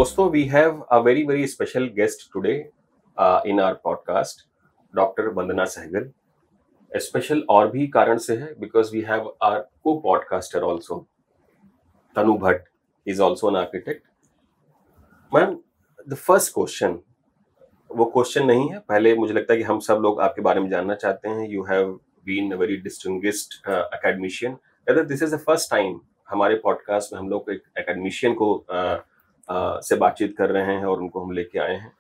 दोस्तों, we have a very special guest today in our podcast, doctor Vandana Sehgal. Special और भी कारण से है because we have our co-podcaster also, Tanu Bhatt is also an architect. Ma'am, the first question, वो question नहीं है. पहले मुझे लगता है कि हम सब लोग आपके बारे में जानना चाहते हैं. You have been a very distinguished academician. Whether this is the first time हमारे पॉडकास्ट में हम लोग एक एकेडमिशियन को से बातचीत कर रहे हैं और उनको हम लेके आए हैं.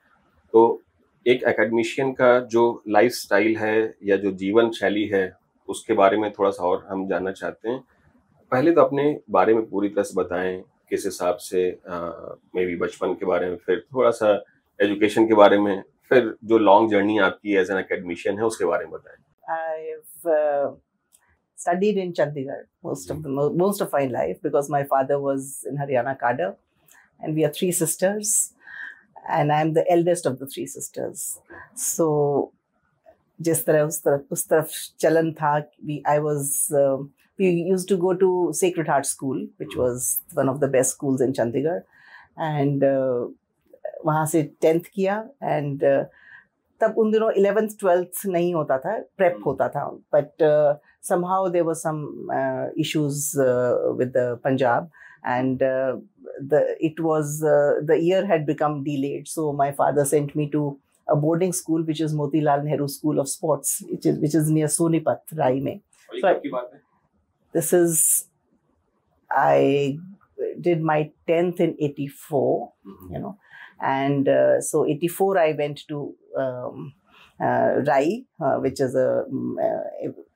तो एक एकेडमिशियन का जो लाइफस्टाइल है या जो जीवन शैली है उसके बारे में थोड़ा सा और हम जानना चाहते हैं. पहले तो अपने बारे में पूरी तरह से बताएं, किस हिसाब से मे बी बचपन के बारे में, फिर थोड़ा सा एजुकेशन के बारे में, फिर जो लॉन्ग जर्नी आपकी एज एन एकेडमिशियन है उसके बारे में बताएं. I've studied in Chandigarh most of my life because my father was in Haryana cadre, and we are three sisters, and I'm the eldest of the three sisters. So, जिस तरह उस तरफ चलन था, we used to go to Sacred Heart School, which was one of the best schools in Chandigarh, and वहाँ से 10th किया, and तब उन दिनों 11th 12th नहीं होता था, prep होता था, but somehow there were some issues with the Punjab, and the year had become delayed, so my father sent me to a boarding school which is Motilal Nehru School of Sports, which is near Sonipat, Rai mein. So I did my 10th in 84, you know, and so 84 I went to Rai, which is a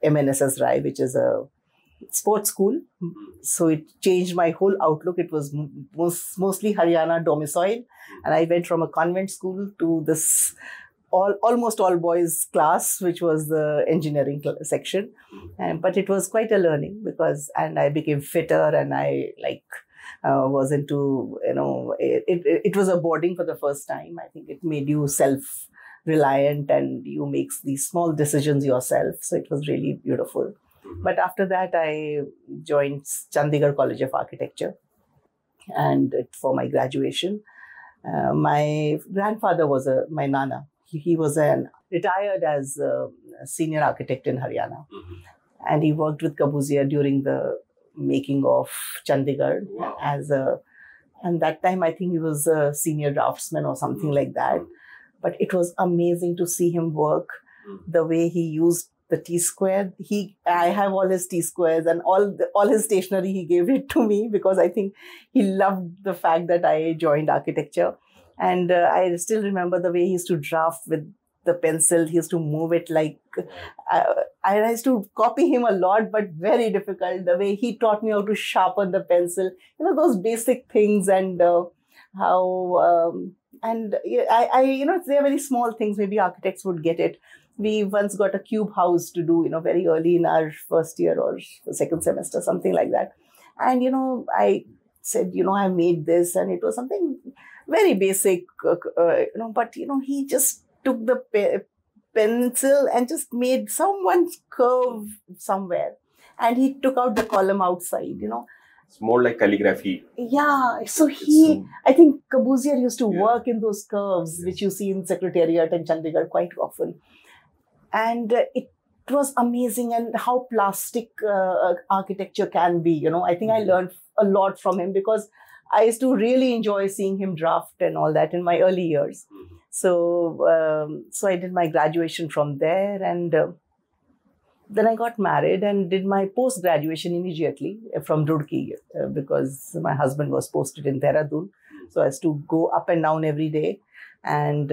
MNSS Rai, which is a sports school. So it changed my whole outlook. It was mostly Haryana domicile, and I went from a convent school to this almost all boys class, which was the engineering section. But it was quite a learning and I became fitter, and I was into, you know, it was a boarding for the first time. I think it made you self-reliant, and you make these small decisions yourself. So it was really beautiful. But after that, I joined Chandigarh College of Architecture, and for my graduation, my grandfather was my nana. He was retired as a senior architect in Haryana, and he worked with Corbusier during the making of Chandigarh. Wow. And that time I think he was a senior draftsman or something like that. But it was amazing to see him work, the way he used the T-square. I have all his T-squares, and all his stationery he gave it to me because I think he loved the fact that I joined architecture. And I still remember the way he used to draft with the pencil. He used to move it like, I used to copy him a lot, but very difficult. The way he taught me how to sharpen the pencil, you know, those basic things, and how, and I you know, they're very small things. Maybe architects would get it. We once got a cube house to do, you know, very early in our first year or second semester, something like that. And, you know, I said, you know, I made this, and it was something very basic, you know, but, you know, he just took the pencil and just made someone's curve somewhere. And he took out the column outside, you know. It's more like calligraphy. Yeah. So I think Corbusier used to work in those curves, which you see in Secretariat and Chandigarh quite often. And it was amazing, and how plastic architecture can be, you know. I think I learned a lot from him because I used to really enjoy seeing him draft and all that in my early years. So, so I did my graduation from there, and then I got married and did my post-graduation immediately from Roorkee because my husband was posted in Dehradun. So I used to go up and down every day. And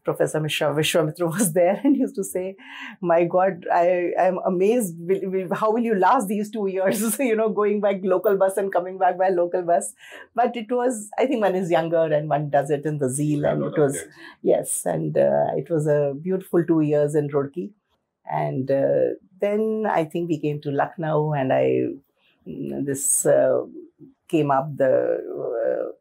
Professor Vishwamitra was there, and he used to say, my God, I am amazed. How will you last these 2 years, you know, going by local bus and coming back by local bus? But it was, I think one is younger and one does it in the zeal. And it was, yes, and it was a beautiful 2 years in Roorkee. And then I think we came to Lucknow, and this came up, the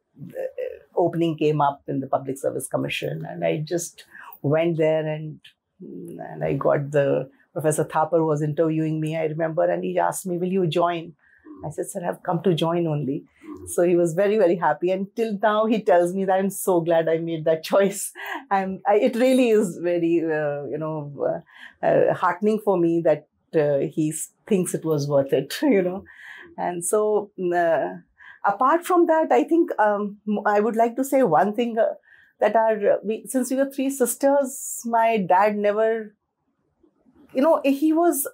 opening came up in the Public Service Commission, and I just went there, and I got Professor Thapar was interviewing me, I remember, and he asked me, will you join? I said, sir, I've come to join only. So he was very, very happy. And till now, he tells me that I'm so glad I made that choice. It really is very, heartening for me that he thinks it was worth it, And so, apart from that, I think I would like to say one thing that since we were three sisters, my dad never, he was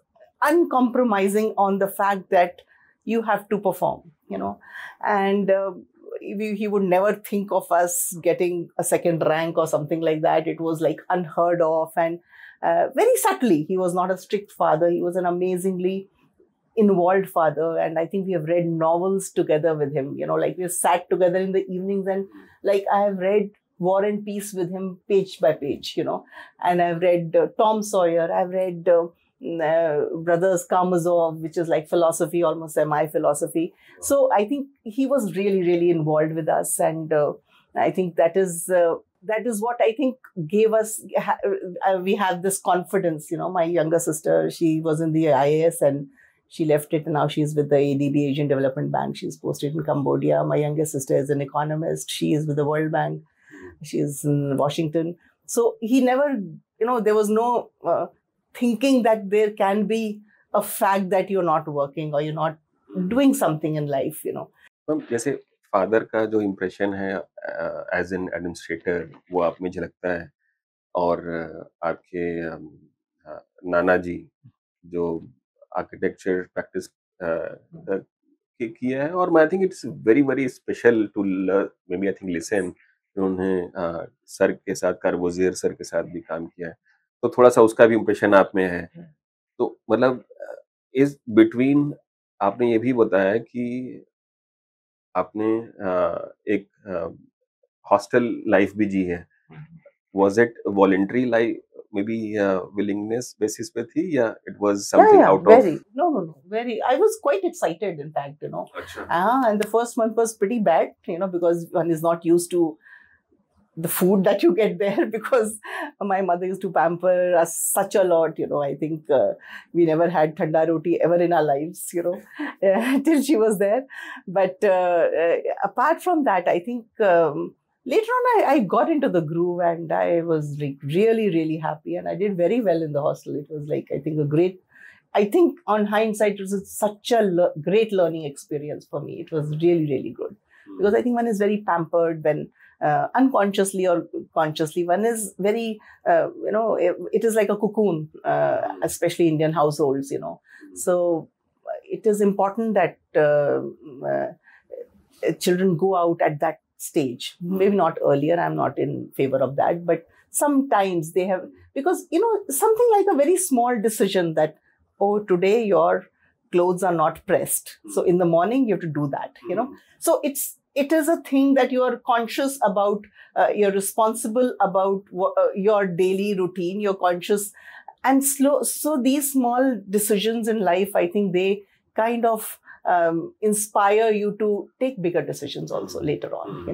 uncompromising on the fact that you have to perform, and he would never think of us getting a second rank or something like that. It was like unheard of, and very subtly. He was not a strict father. He was an amazingly involved father, and I think we have read novels together with him. Like we have sat together in the evenings, and like I have read War and Peace with him page by page, and I've read Tom Sawyer. I've read Brothers Karamazov, which is like philosophy, almost semi-philosophy. So I think he was really, really involved with us, and I think that is what I think gave us. We have this confidence. My younger sister, she was in the IAS and she left it, and now she's with the ADB, Asian Development Bank. She's posted in Cambodia. My youngest sister is an economist. She is with the World Bank. She's in Washington. So he never, there was no thinking that there can be a fact that you're not working or you're not doing something in life, ma'am जैसे father का जो impression है as an administrator वो आप में झलकता है और आपके नाना जी जो आर्किटेक्चर प्रैक्टिस किया है और I think it's very very special to maybe I think listen उन्होंने सर के साथ कार्बोजियर सर के साथ भी काम किया है तो थोड़ा सा उसका भी इम्प्रेशन आप में है तो मतलब इस बिटवीन आपने ये भी बताया कि आपने एक हॉस्टल लाइफ भी जी है was it voluntary life may be willingness basis पे थी या it was something out of very no very I was quite excited, in fact, अच्छा and the first month was pretty bad, because one is not used to the food that you get there, because my mother used to pamper us such a lot. I think we never had thanda roti ever in our lives, till she was there. But apart from that, I think later on I got into the groove, and I was like really, really happy, and I did very well in the hostel. It was like, I think on hindsight, it was such a great learning experience for me. It was really, really good, because I think one is very pampered when unconsciously or consciously, one is very, it is like a cocoon, especially Indian households, So it is important that children go out at that stage. Maybe not earlier, I'm not in favor of that, but sometimes they have, because, something like a very small decision that, oh, today your clothes are not pressed. So in the morning, you have to do that, So it is a thing that you are conscious about, you're responsible about your daily routine, you're conscious and slow. So these small decisions in life, I think they kind of inspire you to take bigger decisions also later on,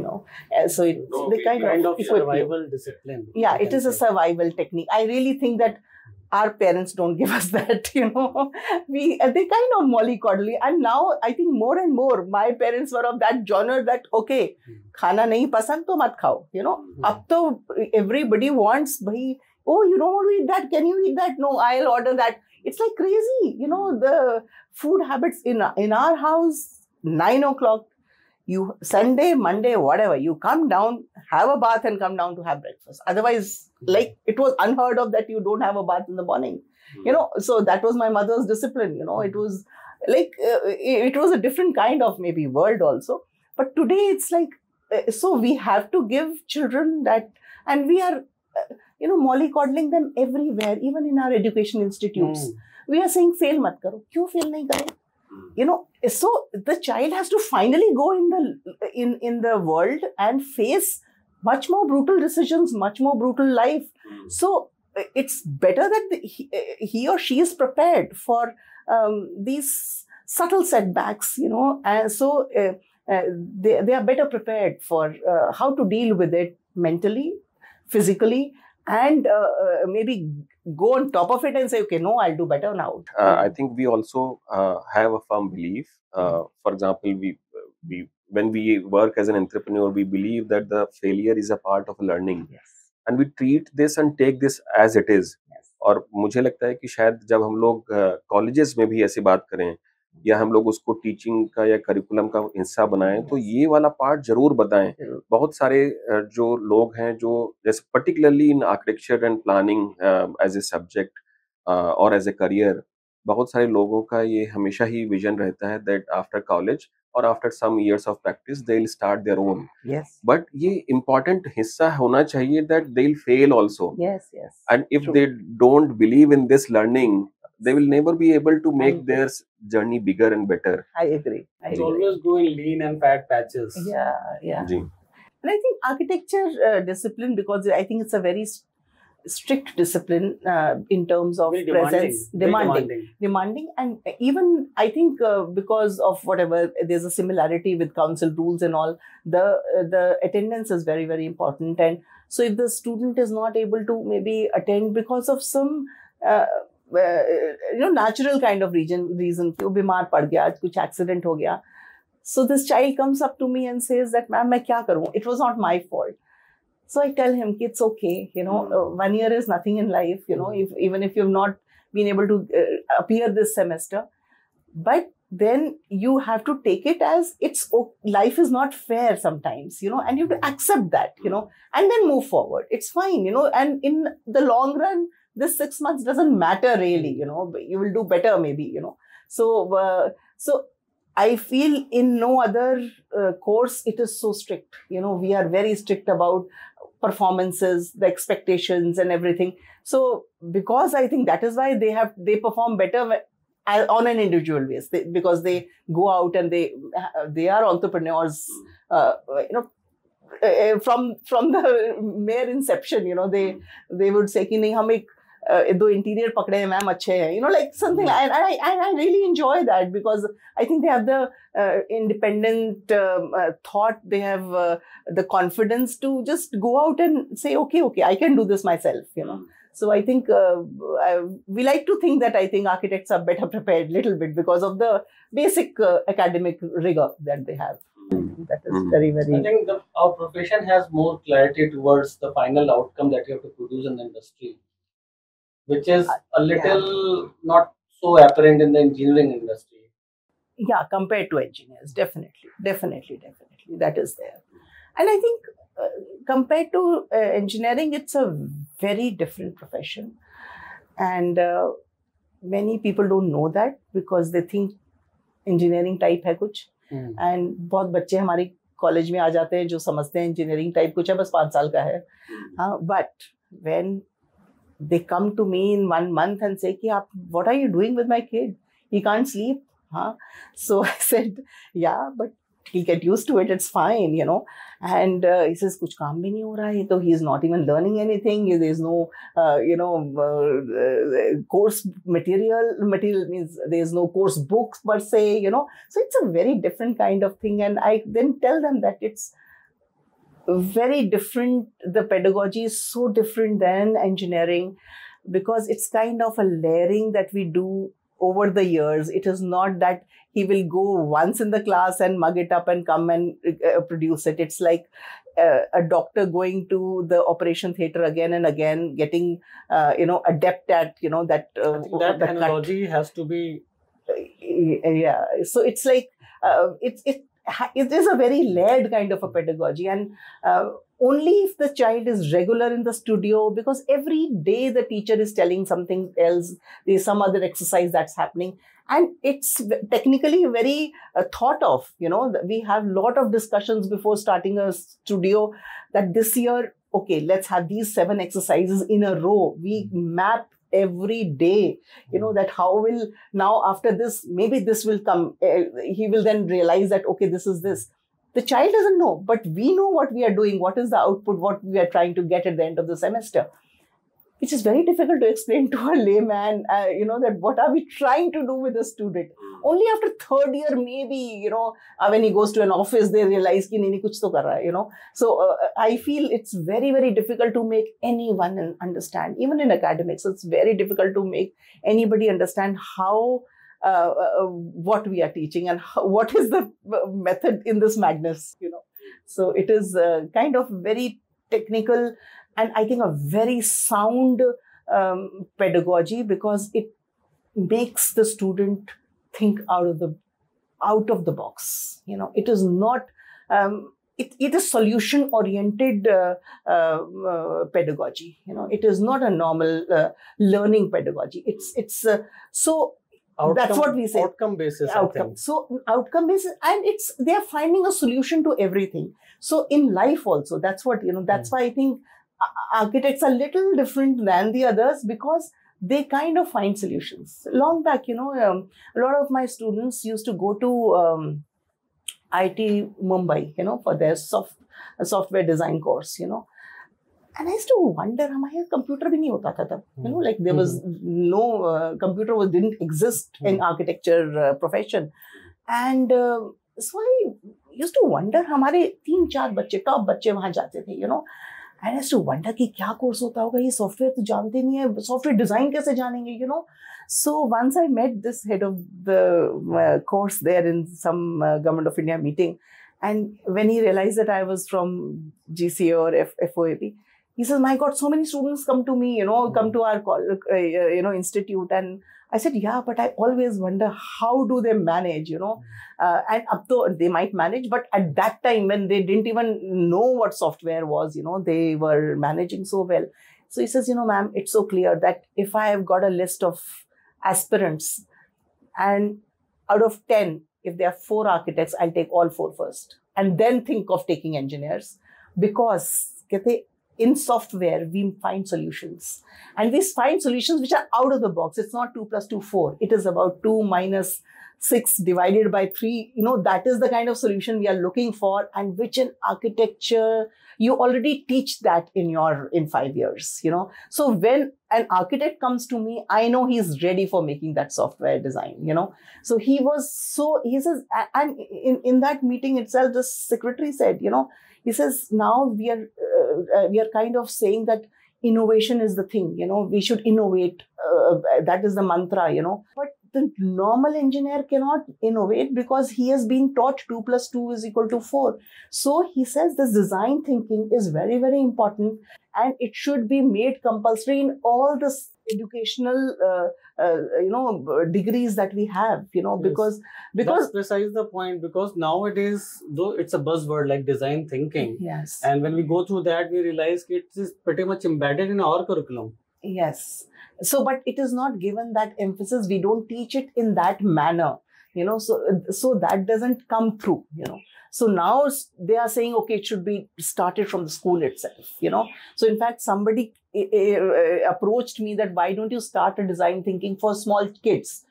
So they kind of equip you. Survival discipline. Yeah, it is a survival technique. I really think that our parents don't give us that, they kind of mollycoddle. And now I think more and more my parents were of that genre that, okay, khana nahi pasand to mat khao, Ab to everybody wants, bhai, oh, you don't want to eat that, can you eat that? No, I'll order that. It's like crazy, the food habits in our house. 9 o'clock, you Sunday, Monday, whatever, you come down, have a bath and come down to have breakfast. Otherwise, like, it was unheard of that you don't have a bath in the morning, So that was my mother's discipline, It was like, it was a different kind of maybe world also. But today it's like, so we have to give children that, and we are, mollycoddling them everywhere, even in our education institutes. We are saying, fail mat karo. Kyun fail nahi karo? So the child has to finally go in the world and face much more brutal decisions, much more brutal life. So it's better that he or she is prepared for these subtle setbacks, and so they are better prepared for how to deal with it mentally, physically, and maybe go on top of it and say, okay, no, I'll do better now. I think we also have a firm belief. For example, when we work as an entrepreneur, we believe that the failure is a part of learning, Yes. and we treat this and take this as it is. Yes. और मुझे लगता है कि शायद जब हम लोग colleges में भी ऐसी बात करें, या हम लोग उसको टीचिंग का या करिकुलम का हिस्सा बनाएं, तो ये वाला पार्ट जरूर बताएं. जरूर. बहुत सारे जो लोग हैं, जो जैसे particularly in architecture and planning as a subject और एज ए करियर, बहुत सारे लोगों का ये हमेशा ही विजन रहता है दैट आफ्टर कॉलेज और after some years of practice they will start their own. Yes. But ये इम्पोर्टेंट हिस्सा होना चाहिए that they will fail also. Yes. Yes. And if True. they don't believe in this learning, they will never be able to make agree. their journey bigger and better. I agree. I It's agree. always go in lean and fat patches. Yeah. Yeah. जी. And I think architecture discipline, because I think it's a very strict discipline in terms of Very presence, demanding. demanding, and even I think because of whatever, there's a similarity with council rules and all. The attendance is very, very important, and so if the student is not able to maybe attend because of some natural kind of reason, कि वो बीमार पड़ गया, कुछ accident हो गया, so this child comes up to me and says that ma'am मैं क्या करूँ? It was not my fault. So I tell him it's okay, 1 year is nothing in life, even if you've not been able to appear this semester, but then you have to take it as life is not fair sometimes, and you have to accept that, and then move forward. It's fine, and in the long run, this 6 months doesn't matter really, you will do better maybe, so I feel in no other course it is so strict. We are very strict about performances, the expectations and everything. So because I think that is why they perform better on an individual basis, because they go out and they are entrepreneurs, from the mere inception, they would say कि नहीं हम एक दो interior पकड़े हैं ma'am अच्छे हैं, like something, and I really enjoy that, because I think they have the independent thought, they have the confidence to just go out and say okay, I can do this myself, So I think we like to think that I think architects are better prepared little bit because of the basic academic rigor that they have. That is very, very. I think our profession has more clarity towards the final outcome that you have to produce in the industry, which is a little not so apparent in the engineering industry. Yeah, compared to engineers, definitely, that is there. And I think compared to engineering, it's a very different profession, and many people don't know that because they think engineering type है कुछ, and बहुत बच्चे हमारे college में आ जाते हैं जो समझते हैं engineering type कुछ है, बस 5 साल का है. But when they come to me in 1 month and say कि आप what are you doing with my kid? He can't sleep. So I said, yeah, but he'll get used to it. It's fine, And he says, कुछ काम भी नहीं हो रहा है, तो he is not even learning anything. There is no, course material means there is no course books per se, So it's a very different kind of thing. And I then tell them that it's very different. The pedagogy is so different than engineering because it's kind of a layering that we do over the years. It is not that he will go once in the class and mug it up and come and produce it. It's like a doctor going to the operation theater again and again, getting, adept at, that. I think that analogy has to be. Yeah. So it's like, it is a very layered kind of a pedagogy, and only if the child is regular in the studio, because every day the teacher is telling something else, there's some other exercise that's happening, and it's technically very thought of. We have a lot of discussions before starting a studio that this year, okay, let's have these 7 exercises in a row. We map every day, that how will now after this, maybe this will come. He will then realize that, okay, this is this. The child doesn't know, but we know what we are doing, what is the output, what we are trying to get at the end of the semester, which is very difficult to explain to a layman, that what are we trying to do with a student. Only after 3rd year, maybe, when he goes to an office, they realize कि नहीं कुछ तो कर रहा है, So I feel it's very, very difficult to make anyone understand, even in academics. It's very difficult to make anybody understand how what we are teaching and what is the method in this madness, So it is kind of very technical, and I think a very sound pedagogy, because it makes the student think out of the box. It is not. It is solution oriented pedagogy. It is not a normal learning pedagogy. It's so. That's what we say. Outcome basis. Outcome. So outcome basis, and they are finding a solution to everything. So in life also, that's what That's why I think architects are little different than the others, because they kind of find solutions. Long back, a lot of my students used to go to IIT Mumbai, for their software design course, And I used to wonder, हमारे computer भी नहीं होता था तब, like there was no computer didn't exist in architecture profession, and so I used to wonder, हमारे 3-4 बच्चे top बच्चे वहाँ जाते थे, and I used to wonder कि क्या कोर्स होता होगा, ये सॉफ्टवेयर तो जानते नहीं है, सॉफ्टवेयर डिजाइन कैसे जानेंगे, So once I met this head of the course there in some Government of India meeting, and when he realized that I was from GCA or FOAP, he says, "My God, so many students come to me, come to our institute." And I said, "Yeah, but I always wonder, how do they manage, and up to they might manage, but at that time when they didn't even know what software was, they were managing so well." So he says, "Ma'am, it's so clear that if I have got a list of aspirants, and out of 10, if there are 4 architects, I'll take all 4 first, and then think of taking engineers, because in software, we find solutions, and we find solutions which are out of the box. It's not 2 + 2 4. It is about 2 minus 6 divided by 3. That is the kind of solution we are looking for, and which in architecture, you already teach that in 5 years, So when an architect comes to me, I know he's ready for making that software design, So he says, and in that meeting itself, the secretary said, he says, now we are kind of saying that innovation is the thing, we should innovate. That is the mantra, But the normal engineer cannot innovate, because he has been taught 2 + 2 = 4. So he says this design thinking is very, very important, and it should be made compulsory in all the educational degrees that we have, because that's precise the point, because nowadays, though it's a buzzword like design thinking, yes, and when we go through that, we realize it is pretty much embedded in our curriculum. Yes. So, but it is not given that emphasis. We don't teach it in that manner, so that doesn't come through, So now they are saying, okay, it should be started from the school itself, So in fact, somebody approached me that, why don't you start a design thinking for small kids?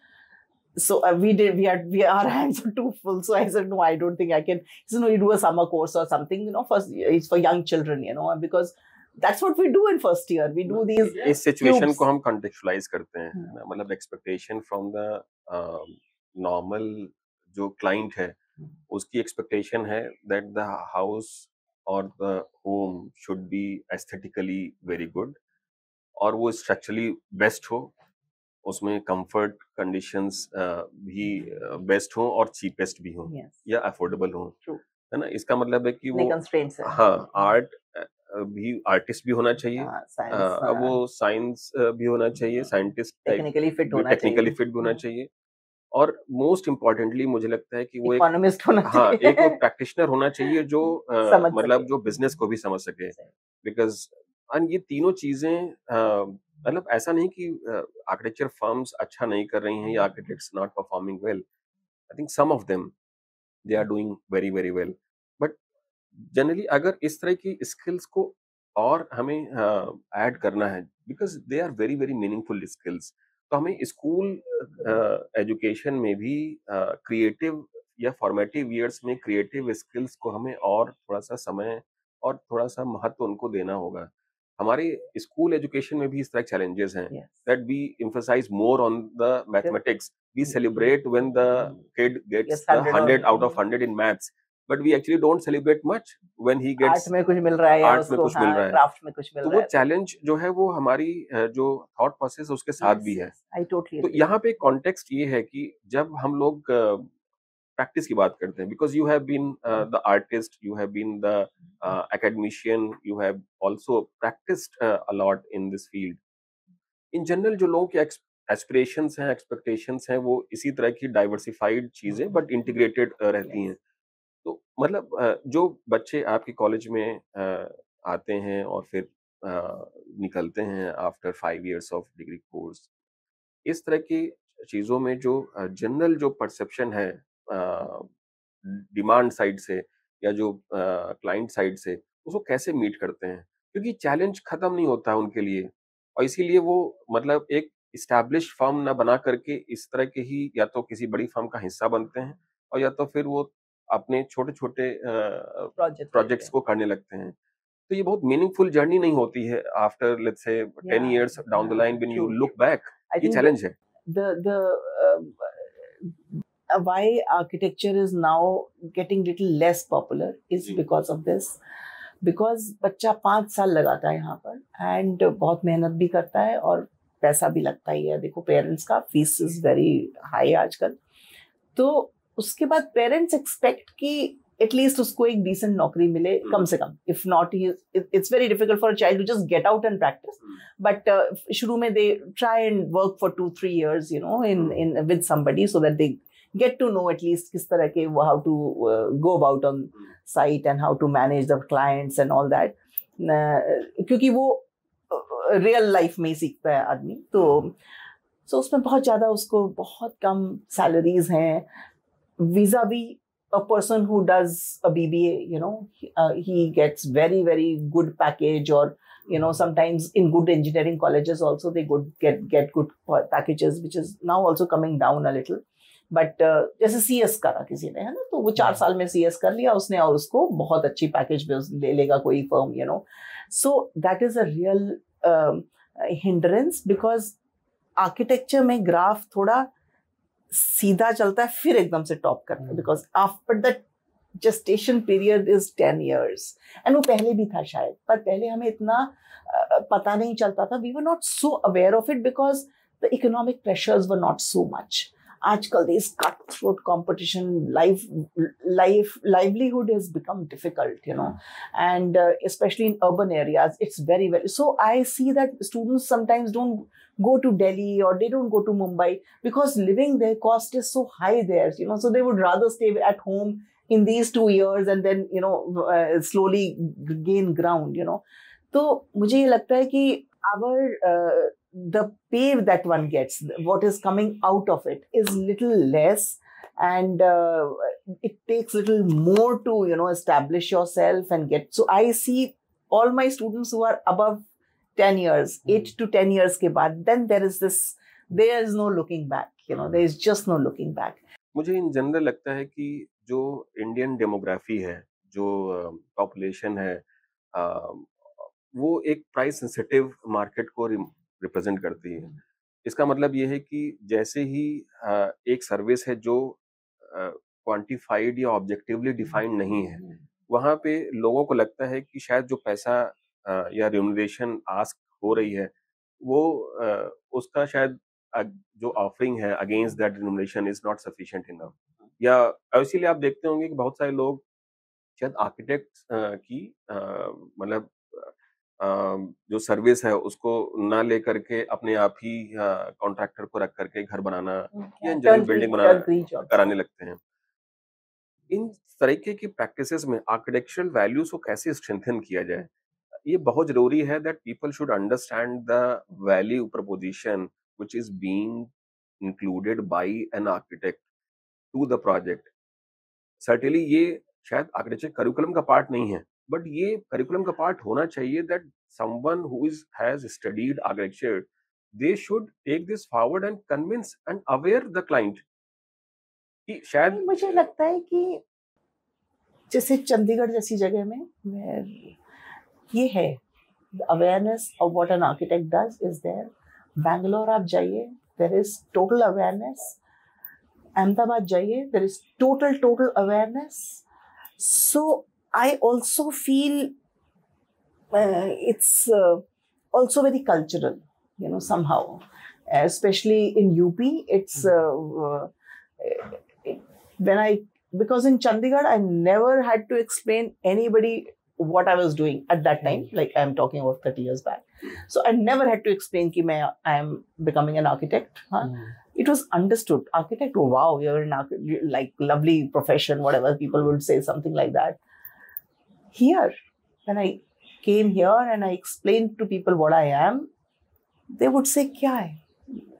So our hands were too full. So I said, no, I don't think I can. He said, no, you do a summer course or something, it's for young children, because that's what we do in first year. We do these. इस situation को हम contextualize करते हैं, मतलब expectation from the normal जो client है, उसकी expectation है that the house or the home should be aesthetically very good, और वो structurally best हो, उसमें comfort conditions भी best हो और cheapest भी हो, या affordable हो, है ना? इसका मतलब है कि वो हाँ, आर्ट भी आर्टिस्ट भी होना चाहिए, वो साइंस भी होना चाहिए, साइंटिस्ट टेक्निकली फिट भी होना चाहिए, और मोस्ट इम्पोर्टेंटली मुझे लगता है कि वो इकोनॉमिस्ट होना चाहिए, एक वो प्रैक्टिशनर होना चाहिए जो मतलब जो बिजनेस को भी समझ सके, बिकॉज ये तीनों चीजें मतलब ऐसा नहीं कि आर्किटेक्चर फर्म्स अच्छा नहीं कर रही हैं या architects not performing well. I think some of them they are doing very very well, but generally अगर इस तरह की स्किल्स को और हमें ऐड करना है, because they are very very meaningful skills, तो हमें स्कूल एजुकेशन में भी क्रिएटिव या फॉर्मेटिव ईयर्स में क्रिएटिव स्किल्स को हमें और थोड़ा सा समय और थोड़ा सा महत्व उनको देना होगा. हमारे स्कूल एजुकेशन में भी इस तरह चैलेंजेस हैं that we emphasize more on the mathematics. We celebrate when the kid gets 100 out of 100 in maths, but we actually don't celebrate much when he art gets में कुछ मिल रहा है या आर्ट में उसको कुछ मिल रहा है। क्राफ्ट में कुछ मिल तो रहा वो है। चैलेंज जो है वो हमारी जो थॉट प्रोसेस उसके साथ भी है। आई टोटली तो यहाँ पे कॉन्टेक्स्ट ये है कि जब हम लोग प्रैक्टिस की बात करते हैं, because you have been the artist, you have been the academician, you have also practiced a lot in this field. In general जो लोगों के एस्पिरेशंस हैं, एक्सपेक्टेशंस हैं, वो इसी तरह की डाइवर्सिफाइड चीजें बट इंटीग्रेटेड रहती हैं। तो मतलब जो बच्चे आपके कॉलेज में आते हैं और फिर निकलते हैं after 5 years of degree course, इस तरह की चीज़ों में जो जनरल जो परसेप्शन है डिमांड साइड से या जो क्लाइंट साइड से, उसको कैसे मीट करते हैं? क्योंकि चैलेंज खत्म नहीं होता है उनके लिए और इसीलिए वो मतलब एक एस्टैब्लिश फर्म ना बना करके इस तरह के ही या तो किसी बड़ी फर्म का हिस्सा बनते हैं और या तो फिर वो अपने छोटे-छोटे प्रोजेक्ट प्रोजेक्ट्स को करने लगते हैं। तो ये बहुत मीनिंगफुल जर्नी नहीं होती है after let's say 10 years down the line when you look back. I ये थिंक चैलेंज है। the why architecture is now getting little less popular is जी। because of this. बिकॉज बच्चा 5 साल लगाता है यहाँ पर एंड बहुत मेहनत भी करता है और पैसा भी लगता ही है। देखो पेरेंट्स का फीस इज वेरी हाई आजकल, तो उसके बाद पेरेंट्स एक्सपेक्ट कि एटलीस्ट उसको एक डिसेंट नौकरी मिले कम से कम। If not it's very difficult for a child to just get out and practice, but शुरू में they try and work for 2-3 years you know in with somebody so that they get to know at least किस तरह के how to go about on site and how to manage the clients and all that, क्योंकि वो real life में ही सीखता है आदमी। तो उसमें बहुत ज़्यादा उसको बहुत कम सैलरीज हैं vis-a-vis a person who does a BBA, you know, he gets very, very good package, or you know, sometimes in good engineering colleges also they get good packages, which is now also coming down a little. But जैसे CS करा किसी ने, है ना, तो वो 4 साल में CS कर लिया उसने और उसको बहुत अच्छी पैकेज पे ले लेगा कोई firm, you know. So that is a real hindrance because architecture में ग्राफ थोड़ा सीधा चलता है फिर एकदम से टॉप करता है, because after the gestation period is 10 years. And वो पहले भी था शायद, पर पहले हमें इतना पता नहीं चलता था. We were not so aware of it because the economic pressures were not so much. आजकल there is cutthroat competition, livelihood has become difficult, you know, and especially in urban areas, it's very, very, so I see that students sometimes don't go to Delhi or they don't go to Mumbai because living their cost is so high there, you know, so they would rather stay at home in these 2 years and then, you know, slowly gain ground, you know. तो मुझे ये लगता है कि our the pay that one gets, what is coming out of it is little less, and it takes little more to, you know, establish yourself and get. So I see all my students who are above 10 years, 8 to 10 years के बाद, then there is no looking back, you know, there is just no looking back. मुझे in general लगता है कि जो Indian demography है, जो population है, वो एक प्राइस सेंसिटिव मार्केट को रिप्रेजेंट करती है. इसका मतलब ये है कि जैसे ही एक सर्विस है जो क्वांटिफाइड या ऑब्जेक्टिवली डिफाइंड नहीं है, वहाँ पे लोगों को लगता है कि शायद जो पैसा या रिम्यूनरेशन आस्क हो रही है वो उसका शायद जो ऑफरिंग है against that remuneration is not sufficient enough. या इसीलिए आप देखते होंगे कि बहुत सारे लोग शायद आर्किटेक्ट की मतलब जो सर्विस है उसको ना लेकर के अपने आप ही कॉन्ट्रैक्टर को रख करके घर बनाना या जनरल बिल्डिंग बनाना कराने लगते हैं. इन तरीके की प्रैक्टिसेस में आर्किटेक्चरल वैल्यूज को कैसे स्ट्रेंथन किया जाए, ये बहुत जरूरी है. That people should understand the value proposition which is being included by an architect to the project. Certainly ये शायद आर्किटेक्चर करिकुलम का पार्ट नहीं है, बट ये करिकुलम का पार्ट होना चाहिए. That someone who has studied architecture, they should take this forward and convince and aware the client कि शायद. मुझे लगता है कि जैसे चंडीगढ़ जैसी जगह में ये है, awareness of what an architect does is there. Bangalore आप जाइए, there is total awareness. Ahmedabad जाइए, there is total awareness. So I also feel it's also very cultural, somehow, especially in UP. It's because in Chandigarh, I never had to explain anybody what I was doing at that time. Like I'm talking about 30 years back. So I never had to explain that I am becoming an architect. Huh? It was understood. Architect, oh, wow, you're an architect, like lovely profession, whatever people would say, something like that. Here, when I came here and I explained to people what I am, they would say, kya hai?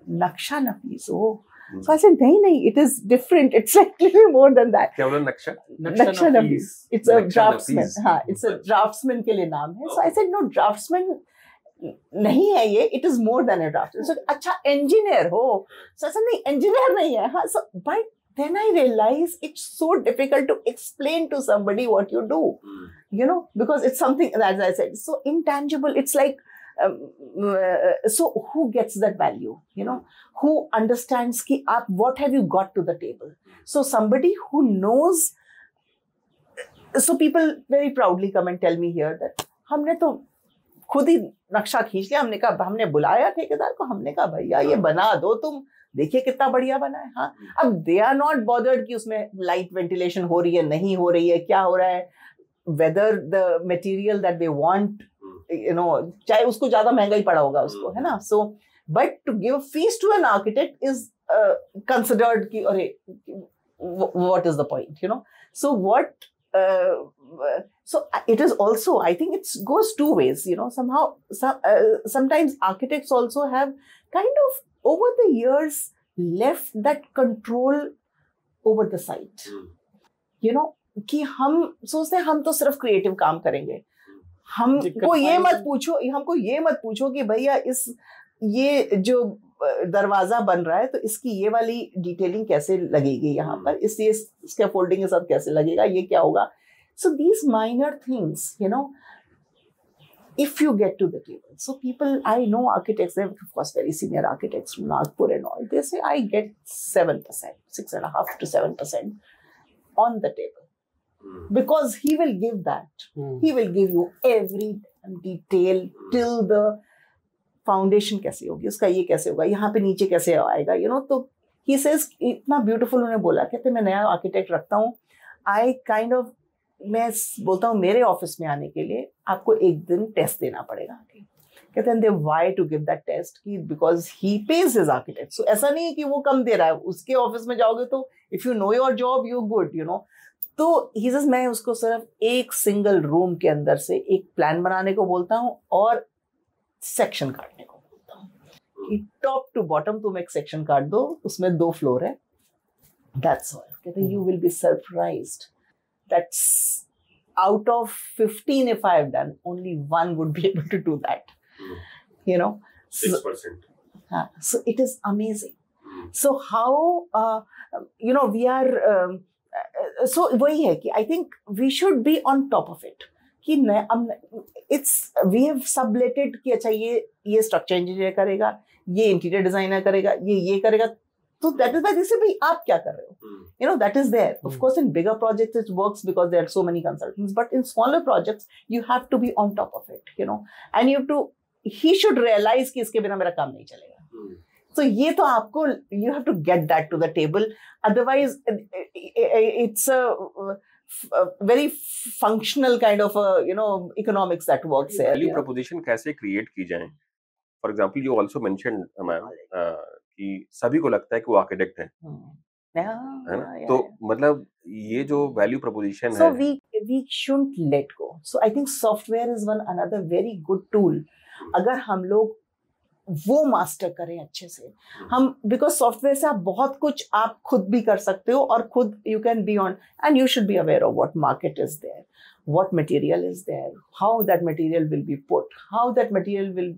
Naksha Nafis. Oh. So I said, nahi, it is different. It's like a little more than that. क्या बोला Naksha? Naksha Nafis. It's a Naksha draftsman. Nafis. हाँ, it's a draftsman के लिए नाम है. So I said, no, draftsman नहीं है ये. It is more than a draftsman. So अच्छा, engineer हो. So I said, नहीं, engineer नहीं है. हाँ, so but then I realized it's so difficult to explain to somebody what you do, because it's something, as I said, so intangible. It's like, so who gets that value? Who understands ki what have you got to the table? So somebody who knows. So people very proudly come and tell me here that हमने तो खुद ही नक्शा खींच लिया. हमने कहा, हमने बुलाया ठेकेदार को, हमने कहा भैया ये बना दो, तुम देखिए कितना बढ़िया बना है. हाँ, अब दे आर नॉट बॉदर्ड कि उसमें लाइट वेंटिलेशन हो रही है, नहीं हो रही है, क्या हो रहा है, whether the material that they want, चाहे उसको ज्यादा महंगा ही पड़ा होगा उसको, है ना. So but to give fees to an architect is considered कि अरे what is the point, so what. So it is also, I think it goes two ways, somehow. Sometimes architects also have kind of over the years left that control over the site. कि हम सोचते हैं हम तो सिर्फ creative काम करेंगे. हमको ये मत पूछो कि भैया ये जो दरवाजा बन रहा है तो इसकी ये वाली डिटेलिंग कैसे लगेगी यहाँ पर, इसके फोल्डिंग के साथ कैसे लगेगा, ये क्या होगा. So these minor things, if you get to the table. So people, I know architects, they're of course very senior architects from Nagpur and all. They say, I get 7%, 6.5% to 7% on the table. Because he will give that. He will give you every detail till the foundation कैसे होगी, उसका ये कैसे होगा, यहाँ पे नीचे कैसे आएगा, तो he says, इतना beautiful उन्होंने बोला, कहते मैं नया आर्किटेक्ट रखता हूँ, मैं बोलता हूँ मेरे ऑफिस में आने के लिए आपको एक दिन टेस्ट देना पड़ेगा. कहते हैं why to give that test, कि because he pays his architect. सो ऐसा नहीं है कि वो कम दे रहा है, उसके ऑफिस में जाओगे तो if you know your job you good, तो ही सेज मैं उसको सिर्फ एक सिंगल रूम के अंदर से एक प्लान बनाने को बोलता हूँ और सेक्शन काटने को बोलता हूँ कि टॉप टू बॉटम तुम एक सेक्शन काट दो, उसमें 2 फ्लोर है, दैट्स ऑल. कहते हैं you will be surprised. That's out of 15 if I have done, only 1 would be able to do that. 6%. So it is amazing. So how, we are, so वही है कि I think we should be on top of it. कि we have subletted कि अच्छा ये structure engineer करेगा, ये interior designer करेगा, ये करेगा. So that is why they say, भाई आप क्या कर रहे हो? That is there. Of course, in bigger projects it works because there are so many consultants. But in smaller projects, you have to be on top of it, and he should realize कि इसके बिना मेरा काम नहीं चलेगा. So ये तो आपको, you have to get that to the table. Otherwise, it's a very functional kind of economics that works there. Value proposition कैसे create की जाए? For example, you also mentioned, ma'am, कि सभी को लगता है कि वो आर्किटेक्ट है, है ना? तो मतलब ये जो वैल्यू प्रोपोजिशन है, so we shouldn't let go. So I think software is another very good tool. अगर हम लोग वो मास्टर करें अच्छे से, बिकॉज सॉफ्टवेयर से आप बहुत कुछ आप खुद भी कर सकते हो और खुद you can be on, and you should be aware of what market is there, what material is there, how that material will be put, how that material will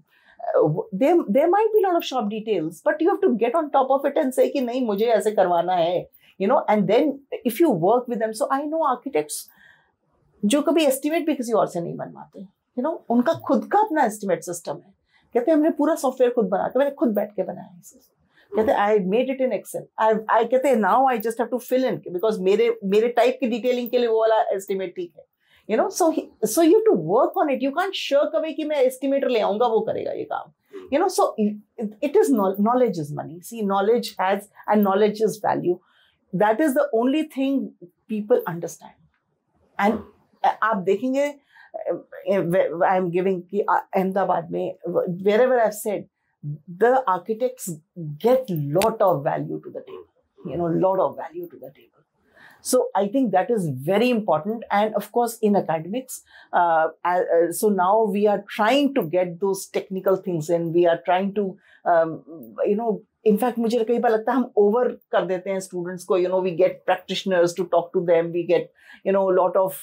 there might be a lot of shop details, but you have to get on top of it and say कि नहीं मुझे ऐसे करवाना है, and then if you work with them. So I know architects जो कभी estimate भी किसी और से नहीं बनवाते, उनका खुद का अपना estimate system है. कहते हैं हमने पूरा सॉफ्टवेयर खुद बना के, मैंने खुद बैठ के बनाया है. कहते I made it in Excel, I कहते now I just have to fill in, because मेरे टाइप की डिटेलिंग के लिए वो वाला एस्टिमेट ठीक है, you know. So you to work on it, you can't shirk away कि मैं एस्टिमेटर ले आऊंगा वो करेगा ये काम, you know. So it is knowledge is money. See, knowledge has, and knowledge is value. That is the only thing people understand. And आप देखेंगे, I am giving कि अहमदाबाद में wherever I've said, the architects get lot of value to the table, you know, lot of value to the table. So I think that is very important. And of course in academics, so now we are trying to get those technical things in. We are trying to, you know, in fact मुझे कई बार लगता है हम over कर देते हैं students को, you know, we get practitioners to talk to them, we get, you know, a lot of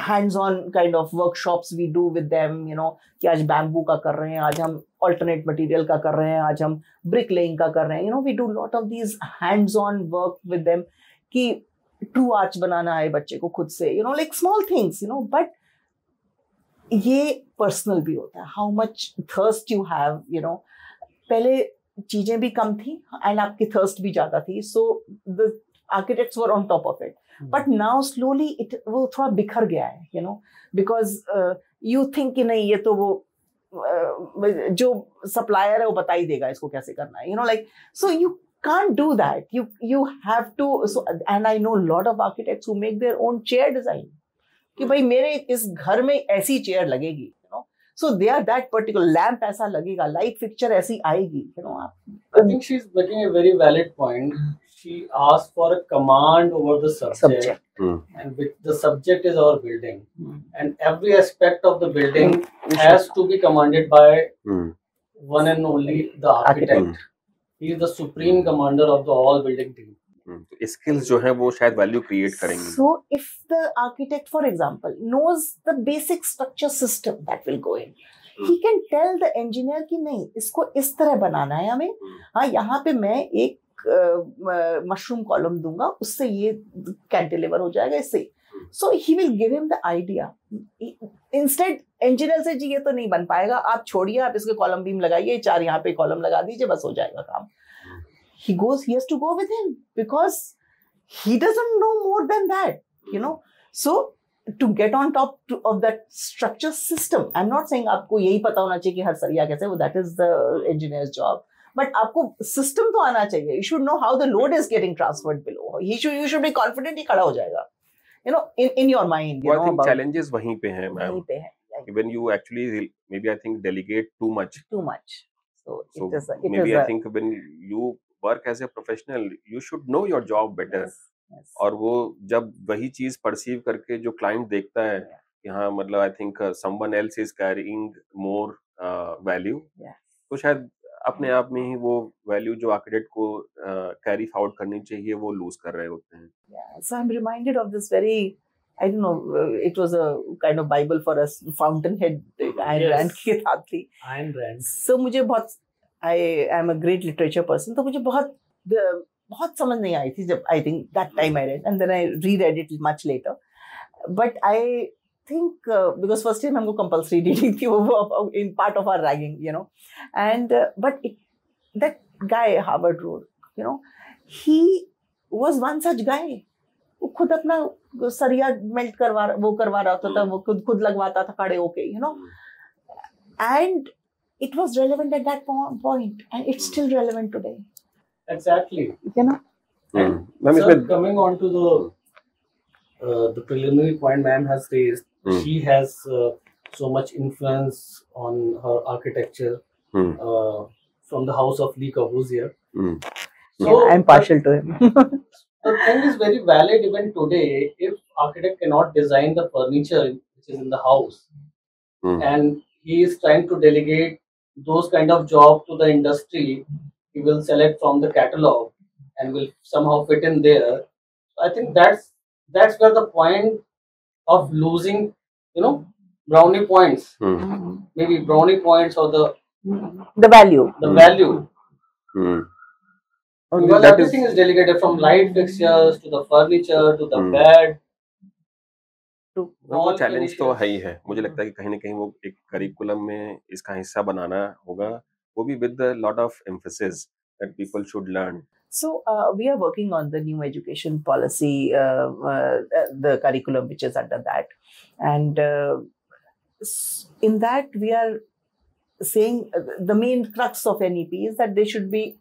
hands-on kind of workshops we do with them, you know, कि आज bamboo का कर रहे हैं, आज हम alternate material का कर रहे हैं, आज हम bricklaying का कर रहे हैं, you know, we do lot of these hands-on work with them कि ट्रू आर्च बनाना है बच्चे को खुद से, you know, like small things, you know. But ये पर्सनल भी होता है, how much thirst you have, you know. पहले चीजें भी कम थी एंड आपकी थर्स्ट भी ज्यादा थी, so the architects were on top of it. But now slowly it वो थोड़ा बिखर गया है, you no, because you think कि नहीं ये तो वो जो सप्लायर है वो बता ही देगा इसको कैसे करना है, you know, like. So you can't do that. You have to. So, and I know a lot of architects who make their own chair design. कि भाई मेरे इस घर में ऐसी चेयर लगेगी, you know. So they are that particular. Lamp ऐसा लगेगा, light fixture ऐसी आएगी, you know. I think she's making a very valid point. She asked for a command over the subject. And the subject is our building, and every aspect of the building has to be commanded by one and only the architect. He is the supreme commander of the all building team. तो skills जो है वो शायद value create करेंगे. So if the architect, for example, knows the basic structure system that will go in, he can tell the engineer कि नहीं इसको इस तरह बनाना है हमें. हाँ, यहाँ पे मैं एक मशरूम कॉलम दूंगा, उससे ये कैंटिलीवर हो जाएगा इससे. So he will give him the idea. Instead engineer से जी ये तो नहीं बन पाएगा, आप छोड़िए, आप इसके कॉलम बीम लगाइए, 4 यहाँ पे कॉलम लगा दीजिए, बस हो जाएगा काम. He has to go with him because he doesn't know more than that, you know. So to get on top of that structure system, I'm not saying आपको यही पता होना चाहिए कि हर सरिया कैसे, वो that is the engineer's job. But आपको system तो आना चाहिए. You should know how the load is getting transferred below. You should be confident ही खड़ा हो जाएगा. You know, in your mind, you know. I think challenges वहीं पे हैं, मैम. वहीं पे है. When you actually maybe I think delegate too much. So I think when you work as a professional, you should know your job better. Yes. और वो जब वही चीज perceive करके जो client देखता है, यहाँ मतलब I think someone else is carrying more value. तो शायद अपने आप में ही वो वैल्यू जो आर्किटेक्ट को कैरी फॉरवर्ड करनी चाहिए वो लूज कर रहे होते हैं. So I'm reminded of this very, I don't know, it was a kind of Bible for us, Fountainhead, Ayn Rand की किताब थी. Ayn Rand. So मुझे बहुत, I am a great literature person, तो मुझे बहुत समझ नहीं आई थी जब I think that time I read, and then I reread it much later. But I think because first time हमको compulsory reading थी वो in part of our ragging, you know, and but that guy Howard Roark, you know, he was one such guy. वो खुद अपना सरिया melt करवा रहा होता था, वो खुद लगवाता था खड़े होके, you know, and it was relevant at that point, and it's still relevant today. Exactly. You know. So coming on to the preliminary point ma'am has raised, she has so much influence on her architecture from the house of Le Corbusier. So yeah, I'm partial to him. The thing is very valid even today. If architect cannot design the furniture which is in the house, and he is trying to delegate those kind of job to the industry, he will select from the catalog and will somehow fit in there. I think that's where the point of losing, you know, brownie points, maybe brownie points or the value. Because everything is delegated from light fixtures to the furniture to the bed. वो challenge तो है ही है. मुझे लगता है कि कहीं ना कहीं वो एक करिकुलम में इसका हिस्सा बनाना होगा, वो भी with lot of emphasis. that people should learn? So we are working on the new education policy, the curriculum which is under that. And in that, we are saying the main crux of NEP is that there should be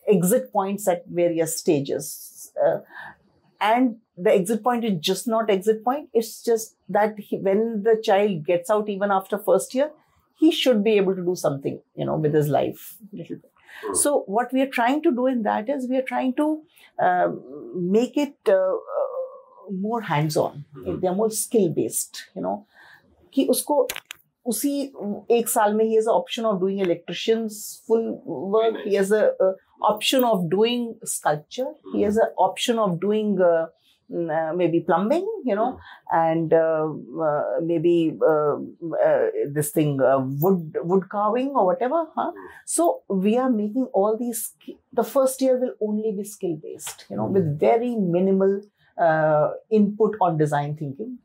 exit points at various stages. And the exit point is just not exit point. It's just that when the child gets out, even after first year, he should be able to do something, with his life a little bit. So what we are trying to do in that is we are trying to make it more hands-on. They are more skill-based, कि उसको उसी एक साल में he has an option of doing electrician's full work. He has a option of doing sculpture. He has an option of doing maybe plumbing, and maybe this thing, wood carving or whatever. So we are making all these. The first year will only be skill based, with very minimal input on design thinking,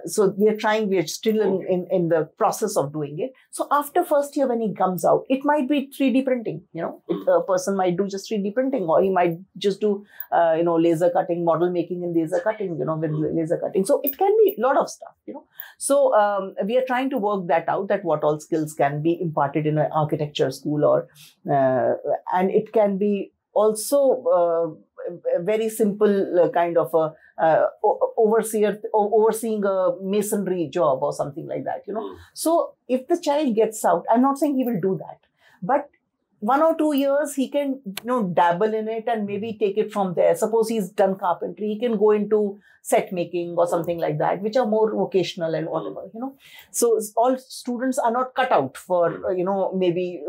so we are still in the process of doing it. So after first year, when he comes out, it might be 3D printing, a person might do just 3D printing, or he might just do, laser cutting, model making and laser cutting, with laser cutting. So it can be a lot of stuff, So we are trying to work that out, that what all skills can be imparted in an architecture school, or and it can be also a very simple kind of a overseeing a masonry job or something like that, So if the child gets out, I'm not saying he will do that, but 1 or 2 years he can, dabble in it and maybe take it from there. Suppose he's done carpentry, he can go into set making or something like that, which are more vocational and whatever, So all students are not cut out for, maybe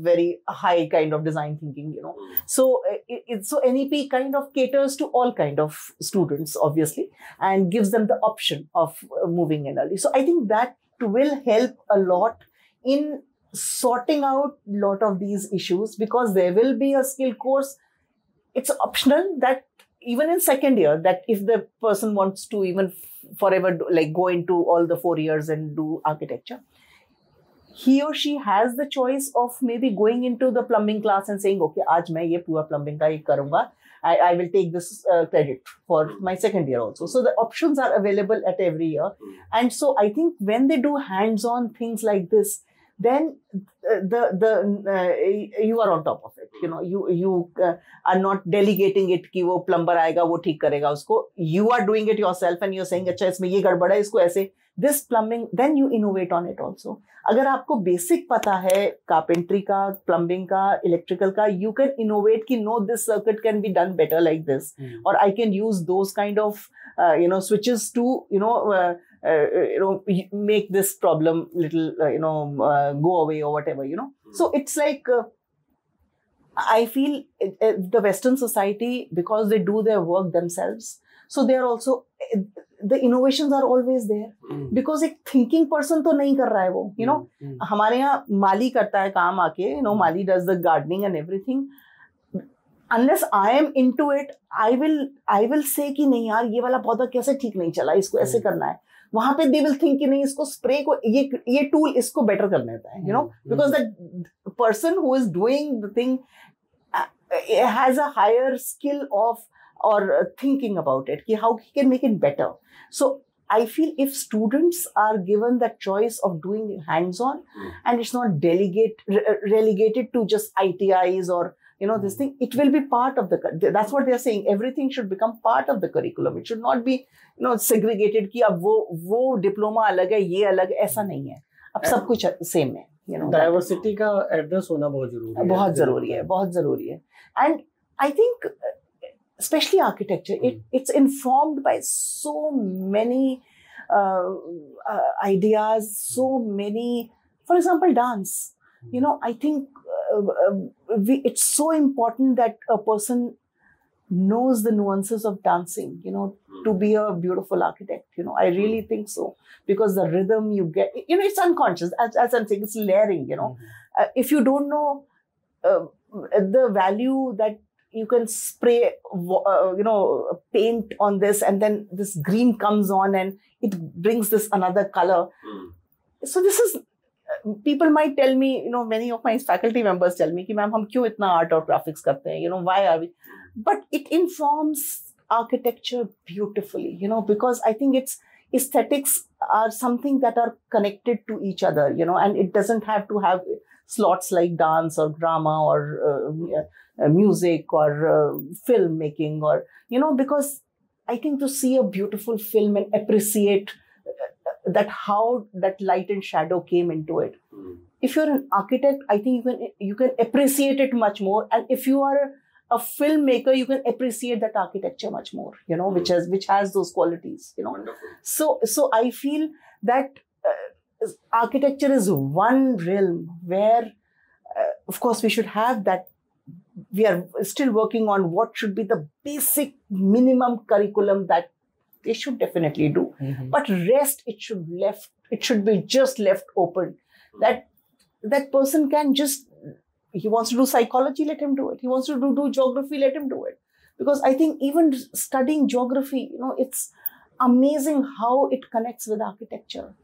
very high kind of design thinking, So so NEP kind of caters to all kind of students, obviously, and gives them the option of moving in early. So I think that will help a lot in sorting out a lot of these issues, because there will be a skill course. It's optional that even in second year, that if the person wants to even forever go into all the 4 years and do architecture, he or she has the choice of maybe going into the plumbing class and saying, okay, aaj main ye pura plumbing ka hi karunga. I will take this credit for my second year also. So the options are available at every year. And so I think when they do hands-on things like this, then you are on top of it. You are not delegating it कि वो plumber आएगा वो ठीक करेगा उसको. You are doing it yourself and you're saying अच्छा इसमें ये गड़बड़ है इसको ऐसे. This plumbing, then you innovate on it also. अगर आपको basic पता है carpentry का, plumbing का, electrical का, you can innovate कि no, this circuit can be done better like this, or I can use those kind of switches to make this problem little go away or whatever, So it's like I feel the Western society, because they do their work themselves, so they are also the innovations are always there, because एक thinking person तो नहीं कर रहा है वो, हमारे यहाँ माली करता है काम आके, माली does the gardening and everything. Unless I am into it, I will say कि नहीं यार ये वाला पौधा कैसे ठीक नहीं चला, इसको ऐसे करना है. वहां पे they will think कि नहीं इसको स्प्रे को ये टूल इसको बेटर कर देता है, because the person who is doing the thing has a higher skill of or thinking about it, कि how he can make it better. So I feel if students are given that choice of doing hands-on, and it's not relegated to just ITIs or this thing, it will be part of that's what they're saying. Everything should become part of the curriculum. It should not be segregated कि अब वो diploma अलग है ये अलग, ऐसा नहीं है. अब सब कुछ same है. Diversity का address होना बहुत जरूरी है. बहुत जरूरी है. And I think especially architecture, it's informed by so many ideas, so many, for example, dance. I think it's so important that a person knows the nuances of dancing, to be a beautiful architect. I really think so, because the rhythm you get, it's unconscious. As I'm saying, it's layering, if you don't know the value that you can spray, paint on this, and then this green comes on and it brings this another color. So this is people might tell me, many of my faculty members tell me कि ma'am हम क्यों इतना art और graphics करते हैं, why are we? But it informs architecture beautifully, because I think aesthetics are something that are connected to each other, and it doesn't have to have slots like dance or drama or music or filmmaking or, because I think to see a beautiful film and appreciate that how that light and shadow came into it. If you're an architect, I think you can appreciate it much more. And if you are a filmmaker, you can appreciate that architecture much more, which has those qualities, So I feel that architecture is one realm where, of course, we should have that. We are still working on what should be the basic minimum curriculum that they should definitely do. But rest, it should be just left open. That person can just, he wants to do psychology, let him do it. He wants to do geography, let him do it. Because I think even studying geography, it's amazing how it connects with architecture,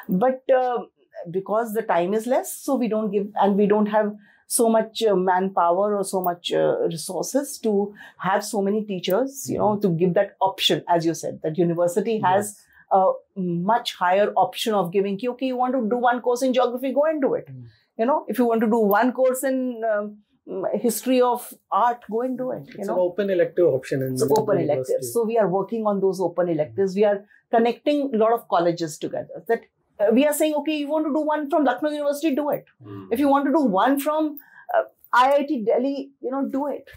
But because the time is less, so we don't have so much manpower or so much resources to have so many teachers, to give that option, as you said, that university has a much higher option of giving, okay, you want to do one course in geography, go and do it. If you want to do one course in history of art, go and do it. It's an open elective option. It's open electives. So we are working on those open electives. We are connecting a lot of colleges together. That we are saying, okay, you want to do one from Lucknow University, do it. If you want to do one from IIT Delhi, do it.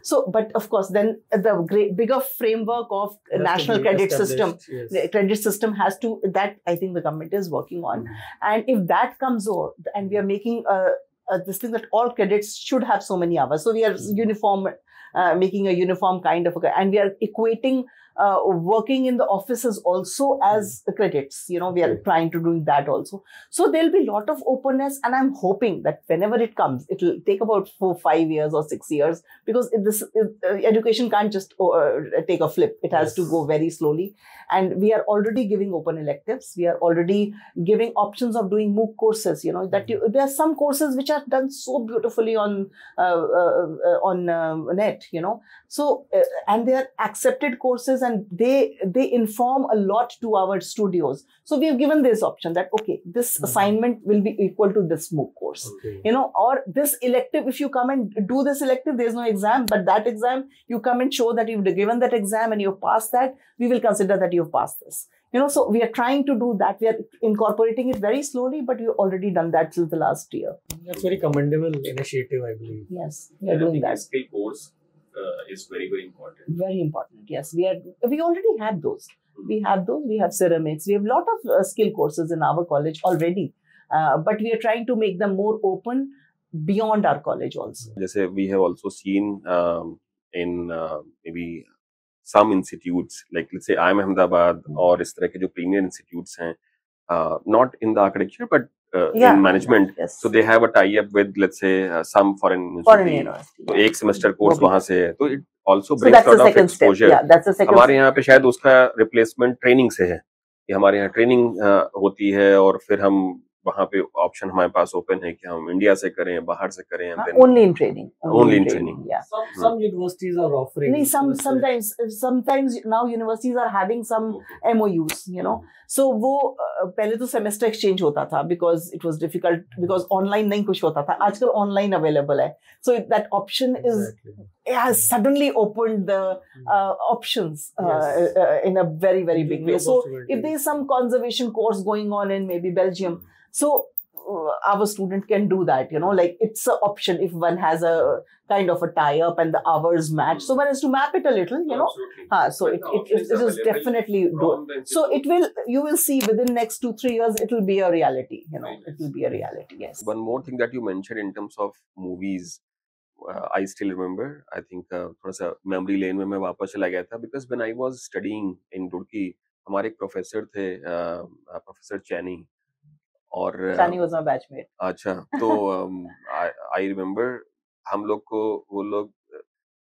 So, but of course, then the bigger framework of national credit system, the credit system has to, that I think the government is working on. And if that comes over, and we are making this thing that all credits should have so many hours. So we are making a uniform kind of, and we are equating working in the offices also as credits. We are trying to do that also. So there'll be a lot of openness, and I'm hoping that whenever it comes, it'll take about 4-5 years or 6 years, because education can't just take a flip. It has to go very slowly. And we are already giving open electives. We are already giving options of doing MOOC courses. There are some courses which are done so beautifully on net. So and they are accepted courses, and they inform a lot to our studios. So we have given this option that, okay, this assignment will be equal to this MOOC course, or this elective, if you come and do this elective, there's no exam, but that exam, you come and show that you've given that exam and you've passed that, we will consider that you've passed this. So we are trying to do that. We are incorporating it very slowly, but we've already done that since the last year. That's very commendable initiative, I believe. Yes, we are doing that. Skill course is very, very important. Very important. Yes, we already have those. We have ceramics. We have a lot of skill courses in our college already, but we are trying to make them more open beyond our college also. जैसे we have also seen in maybe some institutes, like let's say IIM Ahmedabad और इस तरह के जो premier institutes हैं, not in the architecture but in management. Yes. So they have a tie-up with, let's say, some foreign university. तो एक semester course वहाँ से है, तो it also brings a lot of exposure. Yeah, that's the second. हमारे यहाँ पे शायद उसका replacement training से है, कि हमारे यहाँ training होती है और फिर हम वहाँ पे ऑप्शन हमारे पास ओपन है कि हम इंडिया से करें, बाहर से करें. Only in training. Only in training. Yeah. Some universities are offering. Sometimes now universities are having some MOUs. So वो पहले तो semester exchange होता था because it was difficult, because online नहीं कुछ होता था. आजकल online available है. So that option has suddenly opened the options in a very, very big way. So if there is some conservation course going on in maybe Belgium, so our student can do that, like it's an option if one has a kind of a tie-up and the hours match. So one has to map it a little, So it is definitely do. So you will see within next 2-3 years, it will be a reality, it will be a reality, yes. One more thing that you mentioned in terms of movies, I still remember, I think थोड़ा सा memory lane में मैं वापस चला गया था, because when I was studying in Roorkee, हमारे एक प्रोफेसर थे, प्रोफेसर चैनी, और Chani was my batchmate. अच्छा, तो I remember हम लोग को वो लोग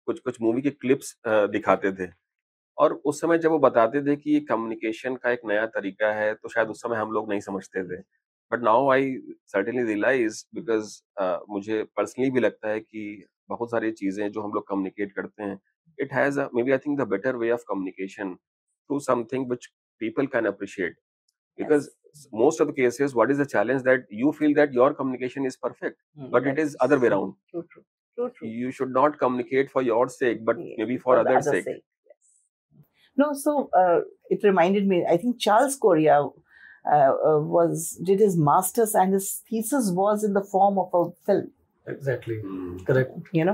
कुछ मूवी के क्लिप्स दिखाते थे, और उस समय जब वो बताते थे कि ये कम्युनिकेशन का एक नया तरीका है, तो शायद उस समय हम लोग नहीं समझते थे. But now I certainly realise because मुझे पर्सनली भी लगता है कि बहुत सारी चीजें जो हम लोग कम्युनिकेट करते हैं, it has maybe I think the better way of communication through something which people can appreciate, because Yes. most of the cases what is the challenge that you feel that your communication is perfect, but it is other way Yes. around. True, true, true, true. You should not communicate for your sake but Yeah, maybe for for the others other sake. sake. Yes. No, so it reminded me. I think Charles Correa did his masters, and his thesis was in the form of a film. Exactly. Correct. You know,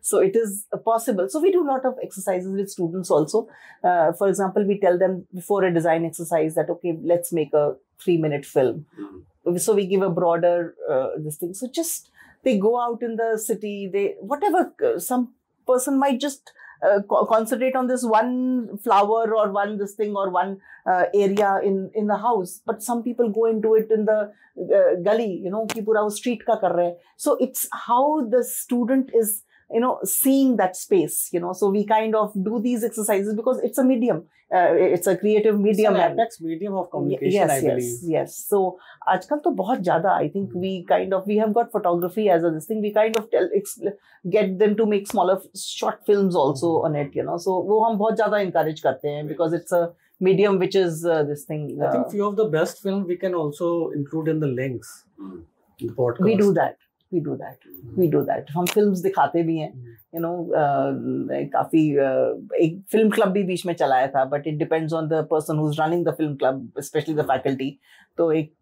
so it is possible. So we do a lot of exercises with students also. For example, we tell them before a design exercise that, okay, let's make a 3-minute film. So we give a broader this thing. So just they go out in the city, they whatever, some person might just concentrate on this one flower or one this thing or one area in the house, but some people go into it in the gully, you know, ki pura street ka kar rahe. So it's how the student is, you know, seeing that space, you know. So we kind of do these exercises because it's a medium, it's a creative medium. It's an apex medium of communication, yes, I believe. yes. So आजकल तो बहुत ज़्यादा, I think we have got photography as a this thing. We kind of get them to make smaller short films also on it, you know. So वो हम बहुत ज़्यादा encourage करते हैं because it's a medium which is this thing. I think few of the best films we can also include in the links. The podcast. We do that. हम films दिखाते भी हैं, you know. काफी एक film club भी बीच में चलाया था, but it depends on the person who's running the film club, especially the faculty. तो एक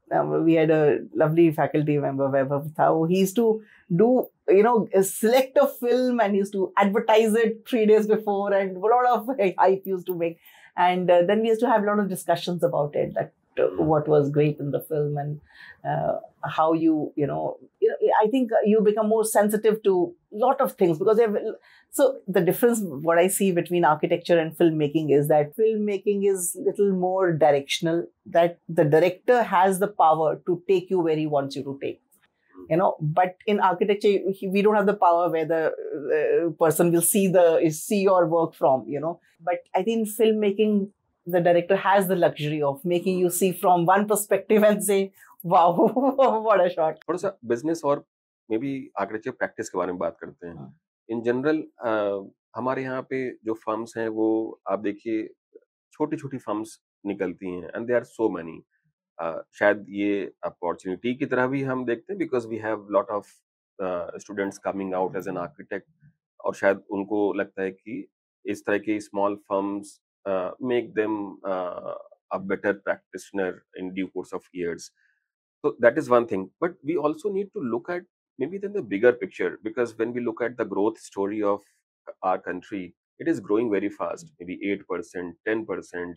we had a lovely faculty member, Vaibhav था, he used to do, you know, select a film and he used to advertise it 3 days before, and a lot of hype used to make, and then we used to have a lot of discussions about it, that what was great in the film, and how you know, I think you become more sensitive to a lot of things because so the difference what I see between architecture and filmmaking is that filmmaking is little more directional, that the director has the power to take you where he wants you to take, you know. But in architecture we don't have the power where the person will see your work from, you know. But I think in filmmaking the director has the luxury of making you see from one perspective and say, wow, what a shot. थोड़ा सा business और may be architecture practice के बारे में बात करते हैं. In general हमारे यहाँ पे जो फर्म्स हैं वो आप देखिए छोटी छोटी फर्म्स निकलती हैं, and they are so many. शायद ये अपॉर्चुनिटी की तरह भी हम देखते हैं because we have lot of students coming out as an architect, और शायद उनको लगता है कि इस तरह के small firms make them a better practitioner in due course of years. So that is one thing. But we also need to look at maybe then the bigger picture, because when we look at the growth story of our country, it is growing very fast, maybe 8%, 10%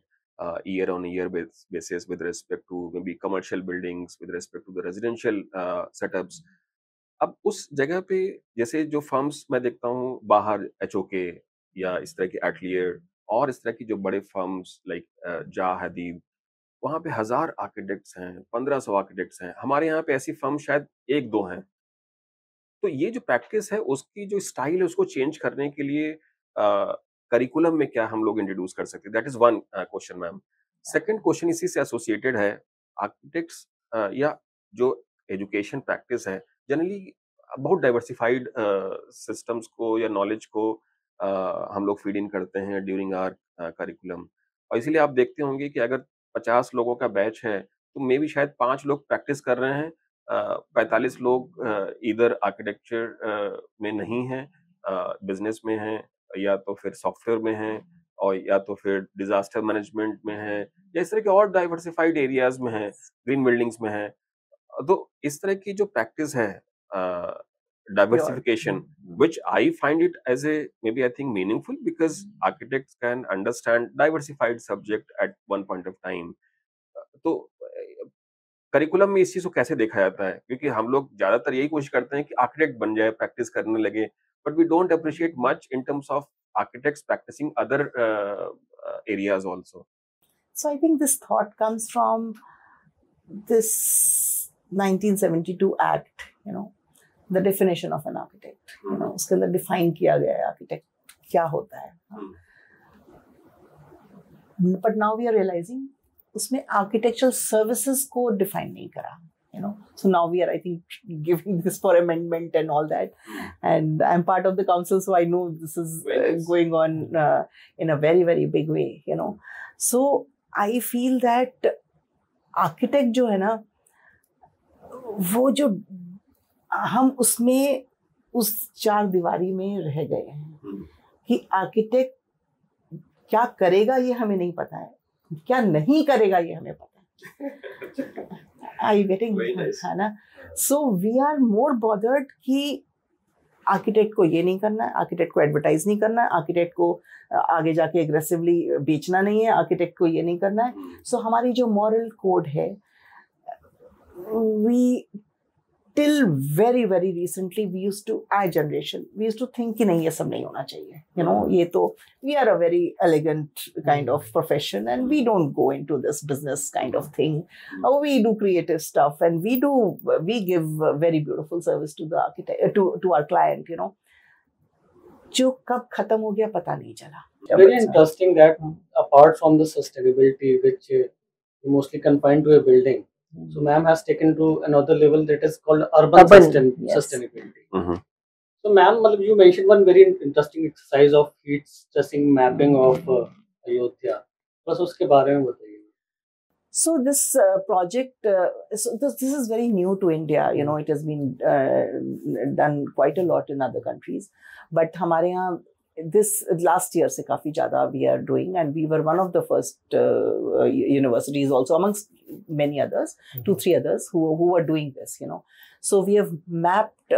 year on year basis with respect to maybe commercial buildings, with respect to the residential setups. अब उस जगह पे जैसे जो firms मैं देखता हूँ बाहर, HOK या इस तरह के एटलियर और इस तरह की जो बड़े फर्म्स लाइक जा हदीद, वहाँ पे 1000 आर्किटेक्ट्स हैं, 1500 आर्किटेक्ट्स हैं. हमारे यहाँ पे ऐसी फर्म शायद 1-2 हैं. तो ये जो प्रैक्टिस है उसकी जो स्टाइल है उसको चेंज करने के लिए करिकुलम में क्या हम लोग इंट्रोड्यूस कर सकते हैं? That is one question ma'am. Second question इसी से एसोसिएटेड है. आर्किटेक्ट्स या जो एजुकेशन प्रैक्टिस है जनरली बहुत डाइवर्सिफाइड सिस्टम्स को या नॉलेज को हम लोग फीड इन करते हैं ड्यूरिंग आवर करिकुलम, और इसीलिए आप देखते होंगे कि अगर 50 लोगों का बैच है तो मे बी शायद 5 लोग प्रैक्टिस कर रहे हैं, 45 लोग इधर आर्किटेक्चर में नहीं हैं, बिजनेस में हैं, या तो फिर सॉफ्टवेयर में हैं, और या तो फिर डिजास्टर मैनेजमेंट में है, या इस तरह के और डाइवर्सिफाइड एरियाज में है, ग्रीन बिल्डिंग्स में है. तो इस तरह की जो प्रैक्टिस है diversification, which I find it as a maybe I think meaningful, because architects can understand diversified subject at one point of time. तो करिकुलम में इस चीज को कैसे देखा जाता है? क्योंकि हम लोग ज्यादातर यही कोशिश करते हैं कि आर्किटेक्ट बन जाए, प्रैक्टिस करने लगे, but we don't appreciate much in terms of architects practicing other areas also. So I think this thought comes from this 1972 Act, you know, the definition of an architect. You know, उसके अंदर define किया गया है architect क्या होता है. But now we are realizing उसमें architectural services को define नहीं करा. So now we are, I think, giving this for amendment and all that. And I'm part of the council, so I know this is going on in a very, very big way, So I feel that architect जो है ना, वो जो हम उसमें उस चार दीवारी में रह गए हैं कि आर्किटेक्ट क्या करेगा ये हमें नहीं पता है, क्या नहीं करेगा ये हमें पता है. Are you getting है ना? So we are more bothered कि आर्किटेक्ट को ये नहीं करना है, आर्किटेक्ट को एडवर्टाइज नहीं करना है, आर्किटेक्ट को आगे जाके एग्रेसिवली बेचना नहीं है, आर्किटेक्ट को ये नहीं करना है. सो हमारी जो मॉरल कोड है, we till very very recently we used to, our generation, we used to think कि नहीं ये सब नहीं होना चाहिए, ये तो, we are a very elegant kind of profession and we don't go into this business kind of thing. We do creative stuff and we give very beautiful service to the architect, to our client, जो कब खत्म हो गया पता नहीं चला. Very interesting that apart from the sustainability which mostly confined to a building, so ma'am has taken to another level that is called urban sustainability. So ma'am, you mentioned one very interesting exercise of heat stressing mapping of Ayodhya. Plus uske baare mein bataiye. So this project, this is very new to India. It has been done quite a lot in other countries, but हमारे यहाँ this last year se काफी ज़्यादा we are doing, and we were one of the first universities also amongst many others, 2-3 others who were doing this. So we have mapped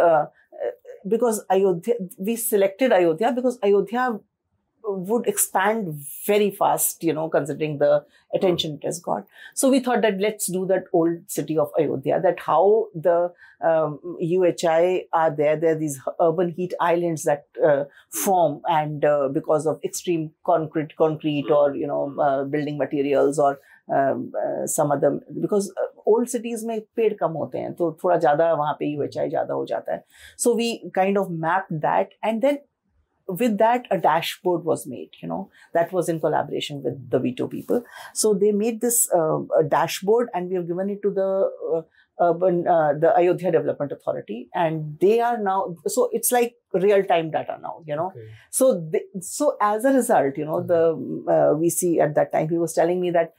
because Ayodhya, we selected Ayodhya because Ayodhya would expand very fast, considering the attention it has got. So we thought that let's do that old city of Ayodhya, that how the UHI are there are these urban heat islands that form, and because of extreme concrete or, building materials or some other, because old cities में पेड़ कम होते हैं, तो थोड़ा ज़्यादा वहाँ पे UHI ज़्यादा हो जाता है. So we kind of mapped that, and then with that, a dashboard was made, that was in collaboration with the Veto people. So they made this dashboard, and we have given it to the the Ayodhya Development Authority, and they are now, so it's like real-time data now, Okay. So as a result, the VC at that time, he was telling me that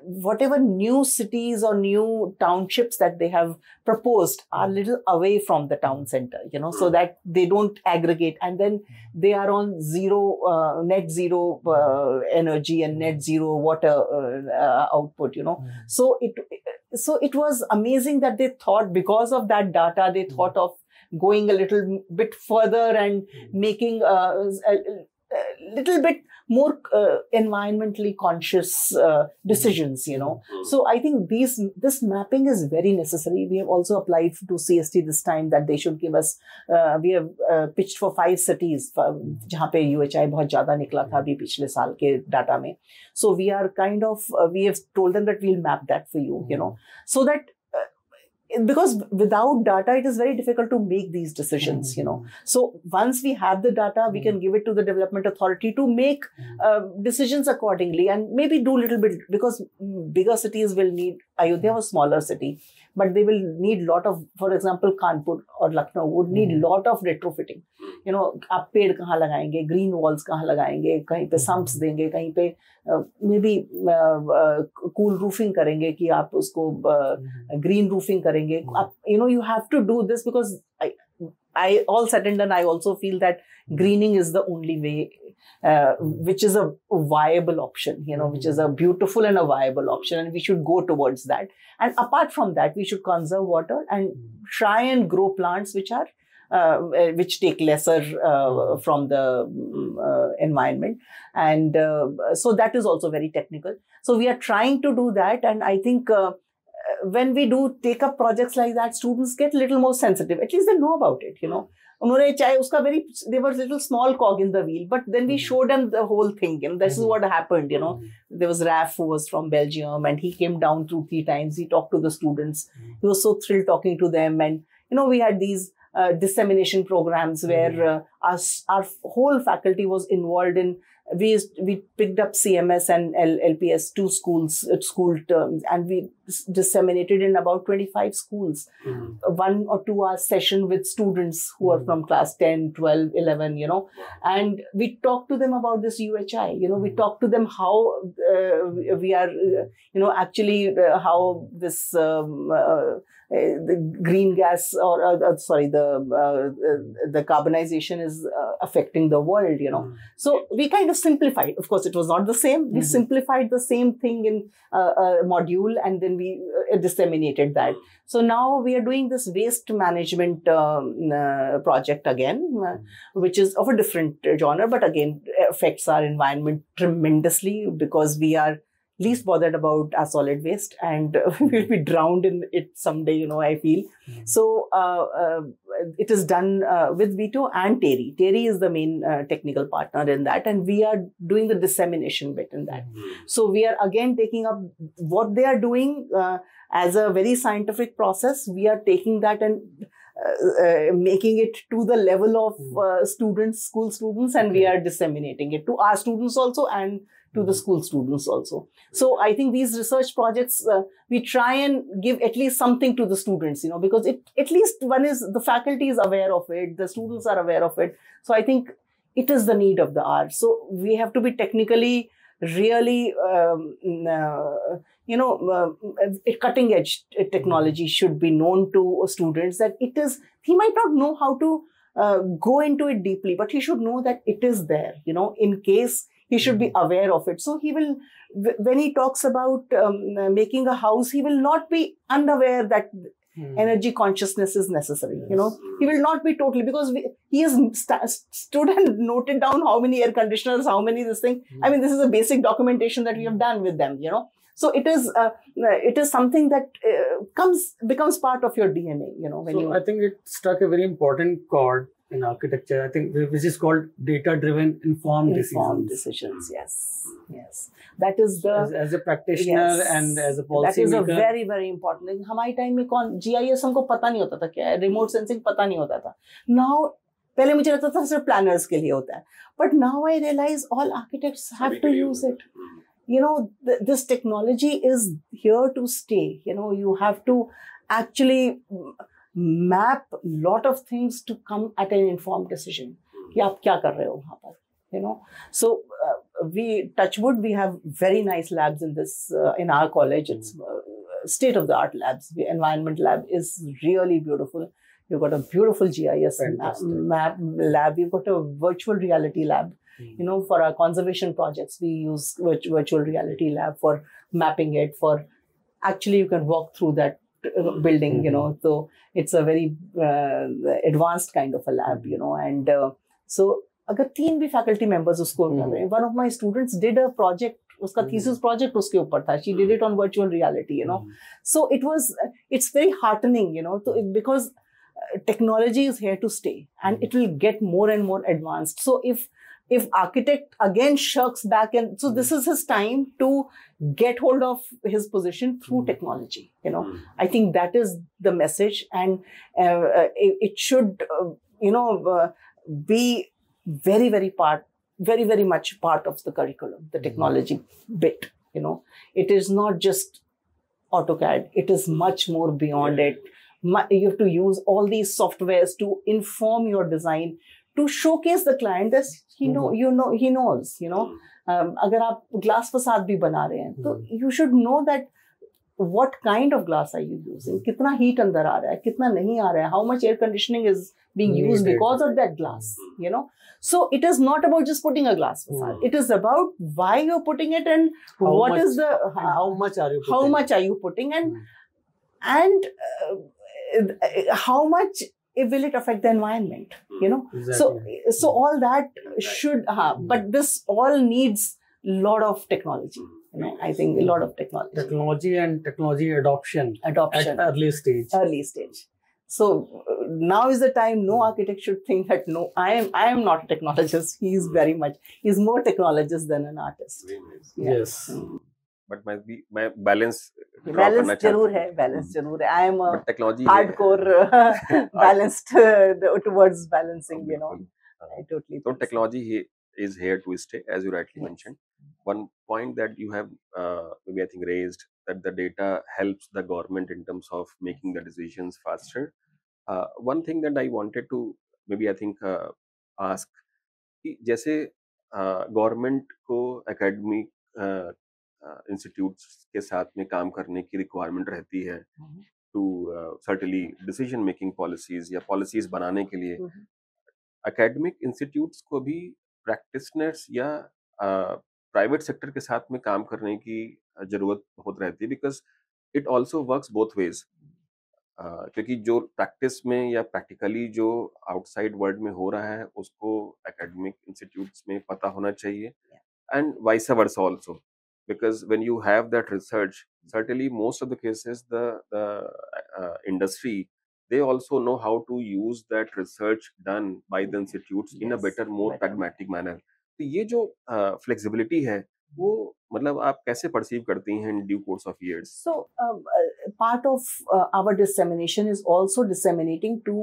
whatever new cities or new townships that they have proposed are little away from the town center, so that they don't aggregate, and then they are on net zero energy and net zero water output, So it was amazing that they thought, because of that data, they thought of going a little bit further and making a little bit more environmentally conscious decisions, So I think this mapping is very necessary. We have also applied to CST this time that they should give us, we have pitched for 5 cities जहाँ पे UHI बहुत ज़्यादा निकला था अभी पिछले साल के data में. So we are kind of, we have told them that we'll map that for you, so that because without data, it is very difficult to make these decisions, So once we have the data, we can give it to the development authority to make decisions accordingly, and maybe do a little bit, because bigger cities will need, Ayodhya was a smaller city, but they will need lot of, for example, Kanpur or Lucknow would need lot of retrofitting. आप पेड़ कहाँ लगाएंगे, green walls कहाँ लगाएंगे, कहीं पे sumps देंगे, कहीं पे maybe cool roofing करेंगे कि आप उसको green roofing करेंगे. You have to do this because I all said and done, I also feel that greening is the only way, which is a viable option, which is a beautiful and a viable option, and we should go towards that. And apart from that, we should conserve water and try and grow plants which are which take lesser from the environment, and so that is also very technical. So we are trying to do that, and I think when we do take up projects like that, students get a little more sensitive. At least they know about it, they were a little small cog in the wheel, but then we showed them the whole thing. This is what happened. There was Raf, who was from Belgium, and he came down 2-3 times. He talked to the students. He was so thrilled talking to them, and we had these dissemination programs where our whole faculty was involved in we picked up CMS and LPS, two school terms, and we disseminated in about 25 schools. 1 or 2 hour session with students who are from class 10, 12, 11, and we talked to them about this UHI. We talked to them how we are, actually how this the green gas the carbonization is affecting the world. So we kind of simplified. Of course, it was not the same. We simplified the same thing in a module, and then we disseminated that. So now we are doing this waste management project again, which is of a different genre, but again affects our environment tremendously, because we are least bothered about our solid waste, and we'll be drowned in it someday, I feel. So it is done with Vito and Terry. Terry is the main technical partner in that, and we are doing the dissemination bit in that. So we are again taking up what they are doing as a very scientific process. We are taking that and making it to the level of school students, and we are disseminating it to our students also and to the school students also. So I think these research projects, we try and give at least something to the students, because at least one is the faculty is aware of it, the students are aware of it. So I think it is the need of the hour. So we have to be technically really, cutting edge technology should be known to students, that it is, he might not know how to go into it deeply, but he should know that it is there, in case he should be aware of it. So he will, when he talks about making a house, he will not be unaware that energy consciousness is necessary. He will not be totally, because he has stood and noted down how many air conditioners, how many this thing. I mean, this is a basic documentation that we have done with them. So it is something that becomes part of your DNA. I think it struck a very important chord in architecture, I think, which is called data-driven informed decisions. Yes. That is the... As a practitioner and as a policy That is maker. a very, very important thing. हमारे time में GIS हमको पता नहीं होता था क्या है, remote sensing पता नहीं होता था. Now, पहले मुझे लगता था सिर्फ planners के लिए होता है. But now I realize all architects have to use it. This technology is here to stay. You have to actually map a lot of things to come at an informed decision. कि आप क्या कर रहे हो वहाँ पर, So we, touch wood, we have very nice labs in this, in our college. It's state-of-the-art labs. The environment lab is really beautiful. You've got a beautiful GIS map lab. We've got a virtual reality lab. For our conservation projects, we use virtual reality lab for mapping it. For actually, you can walk through that building, so it's a very advanced kind of a lab, and so अगर 3 भी faculty members उसको कर रहे हैं. One of my students did a project, उसका thesis project उसके ऊपर था. She did it on virtual reality, So it's very heartening, because technology is here to stay, and it will get more and more advanced. So if architect again shirks back, and so this is his time to get hold of his position through technology. I think that is the message, and it should be very, very much part of the curriculum, the technology bit. It is not just AutoCAD, it is much more beyond it. You have to use all these softwares to inform your design, to showcase the client that he knows. अगर आप glass facade भी बना रहे हैं, तो you should know that what kind of glass are you using, कितना heat अंदर आ रहा है, कितना नहीं आ रहा है, how much air conditioning is being used because of that glass, So it is not about just putting a glass facade. It is about why you're putting it, and how much are you putting, and how much will it affect the environment, Exactly. So all that should, but this all needs a lot of technology. I think a lot of technology and technology adoption at early stage. So now is the time. No architect should think that no, I am not a technologist. He's more technologist than an artist. Yes. But मैं balance जरूर है. I am a technology hardcore balanced towards balancing. I totally. तो technology is here to stay, as you rightly mentioned. One point that you have maybe I think raised, that the data helps the government in terms of making the decisions faster. One thing that I wanted to maybe I think ask, कि जैसे government को academic institutes के साथ में काम करने की requirement रहती है to certainly decision making policies या पॉलिसीज बनाने के लिए, एकेडमिक इंस्टीट्यूट्स को भी प्रैक्टिशनर्स या प्राइवेट सेक्टर के साथ में काम करने की जरूरत बहुत रहती है, because it also works both ways. क्योंकि जो प्रैक्टिस में या प्रैक्टिकली जो आउटसाइड वर्ल्ड में हो रहा है उसको एकेडमिक इंस्टीट्यूट्स में पता होना चाहिए, and vice versa also, because when you have that research, certainly most of the cases the industry, they also know how to use that research done by the institutes in a better, more pragmatic manner. तो ये जो flexibility है वो मतलब आप कैसे perceive करती हैं in due course of years? So part of our dissemination is also disseminating to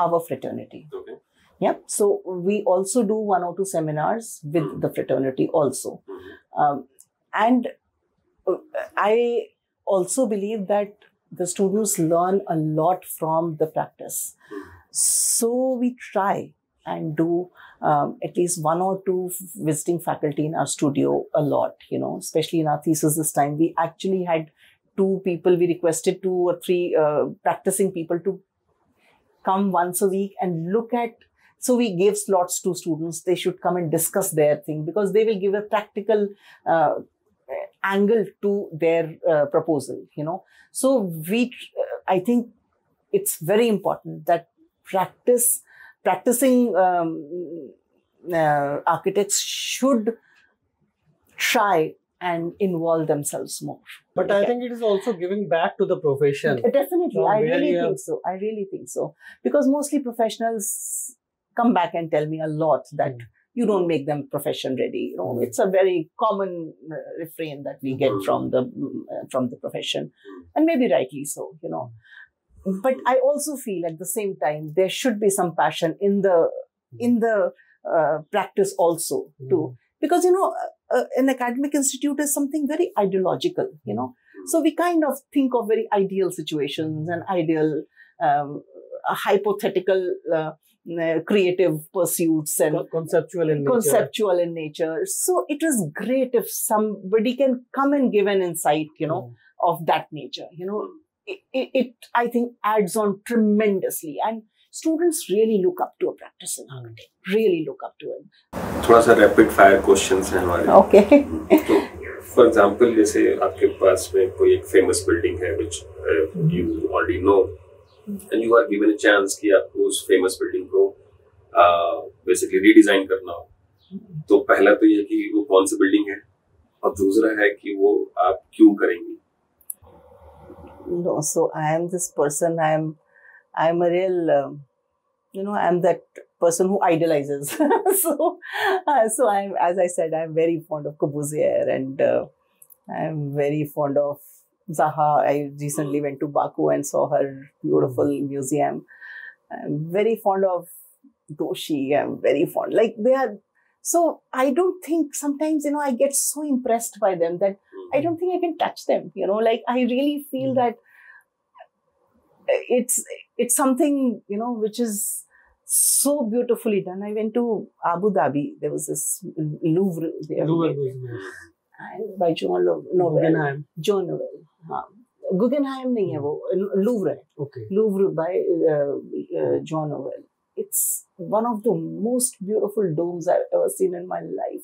our fraternity. Okay. Yeah, so we also do 1 or 2 seminars with the fraternity also. And I also believe that the students learn a lot from the practice. So we try and do at least 1 or 2 visiting faculty in our studio a lot, you know, especially in our thesis this time. We actually had 2 people, we requested 2 or 3 practicing people to come once a week and look at. So we gave slots to students. They should come and discuss their thing, because they will give a practical angle to their proposal, you know. So I think it's very important that practicing architects should try and involve themselves more. But I think it is also giving back to the profession. Definitely, I really think so. Because mostly professionals come back and tell me a lot that you don't make them profession ready. You know, it's a very common refrain that we get from the profession, and maybe rightly so, you know. But I also feel at the same time there should be some passion in the practice also too, because, you know, an academic institute is something very ideological, you know. So we kind of think of very ideal situations and ideal hypothetical creative pursuits and conceptual in nature. So it is great if somebody can come and give an insight, you know, of that nature. You know, it I think adds on tremendously, and students really look up to a practicing architect. Really look up to him. थोड़ा सा rapid fire questions हैं हमारे. Okay. तो for example, जैसे आपके पास में कोई एक famous building है which you already know, and you are given a chance कि आपको उस famous building को basically redesign करना हो, तो पहला तो ये कि वो कौन सी building है, और दूसरा है कि वो आप क्यों करेंगी? No, so I am this person. I am a real, you know, I am that person who idolizes. so I'm, as I said, I'm very fond of Corbusier, and I'm very fond of Zaha. I recently went to Baku and saw her beautiful museum. I'm very fond of Doshi. I'm very fond. Like, they are. So I don't think sometimes, you know, I get so impressed by them that I don't think I can touch them. You know, like, I really feel that it's something, you know, which is so beautifully done. I went to Abu Dhabi. There was this Louvre there. And by John Novell. Guggenheim. John Novell. Guggenheim nahi hai wo. Louvre hai. Okay. Louvre by John Novell. It's one of the most beautiful domes I've ever seen in my life.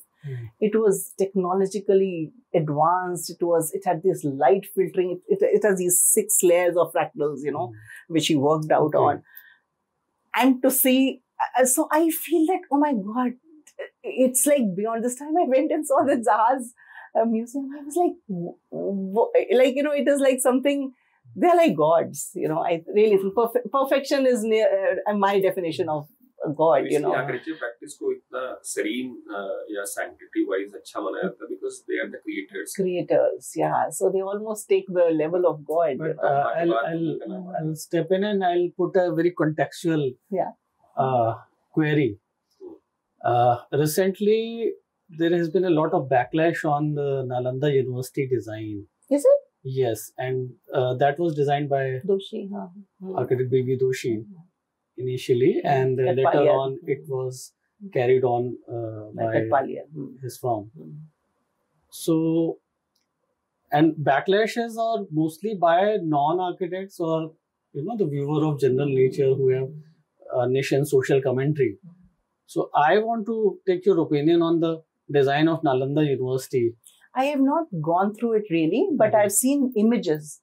It was technologically advanced. It had this light filtering. It has these 6 layers of fractals, you know, which he worked out on. And to see, so I feel that, oh my God, it's like beyond this time. I went and saw the Zaha's museum. I was like, you know, it is like something. They're like gods, you know. I really think perfection is my definition of a god, you know. Architecture practice को इतना serene या sanctity wise अच्छा मनाया जाता है because they are the creators. Creators, yeah. So they almost take the level of God. But I'll step in and I'll put a very contextual query. Recently, there has been a lot of backlash on the Nalanda University design. Is it? Yes, and that was designed by Doshi, architect B.V. Doshi initially, and later on it was carried on by his firm. So, and backlashes are mostly by non-architects or the viewer of general nature who have niche and social commentary. So I want to take your opinion on the design of Nalanda University. I have not gone through it really, but I've seen images.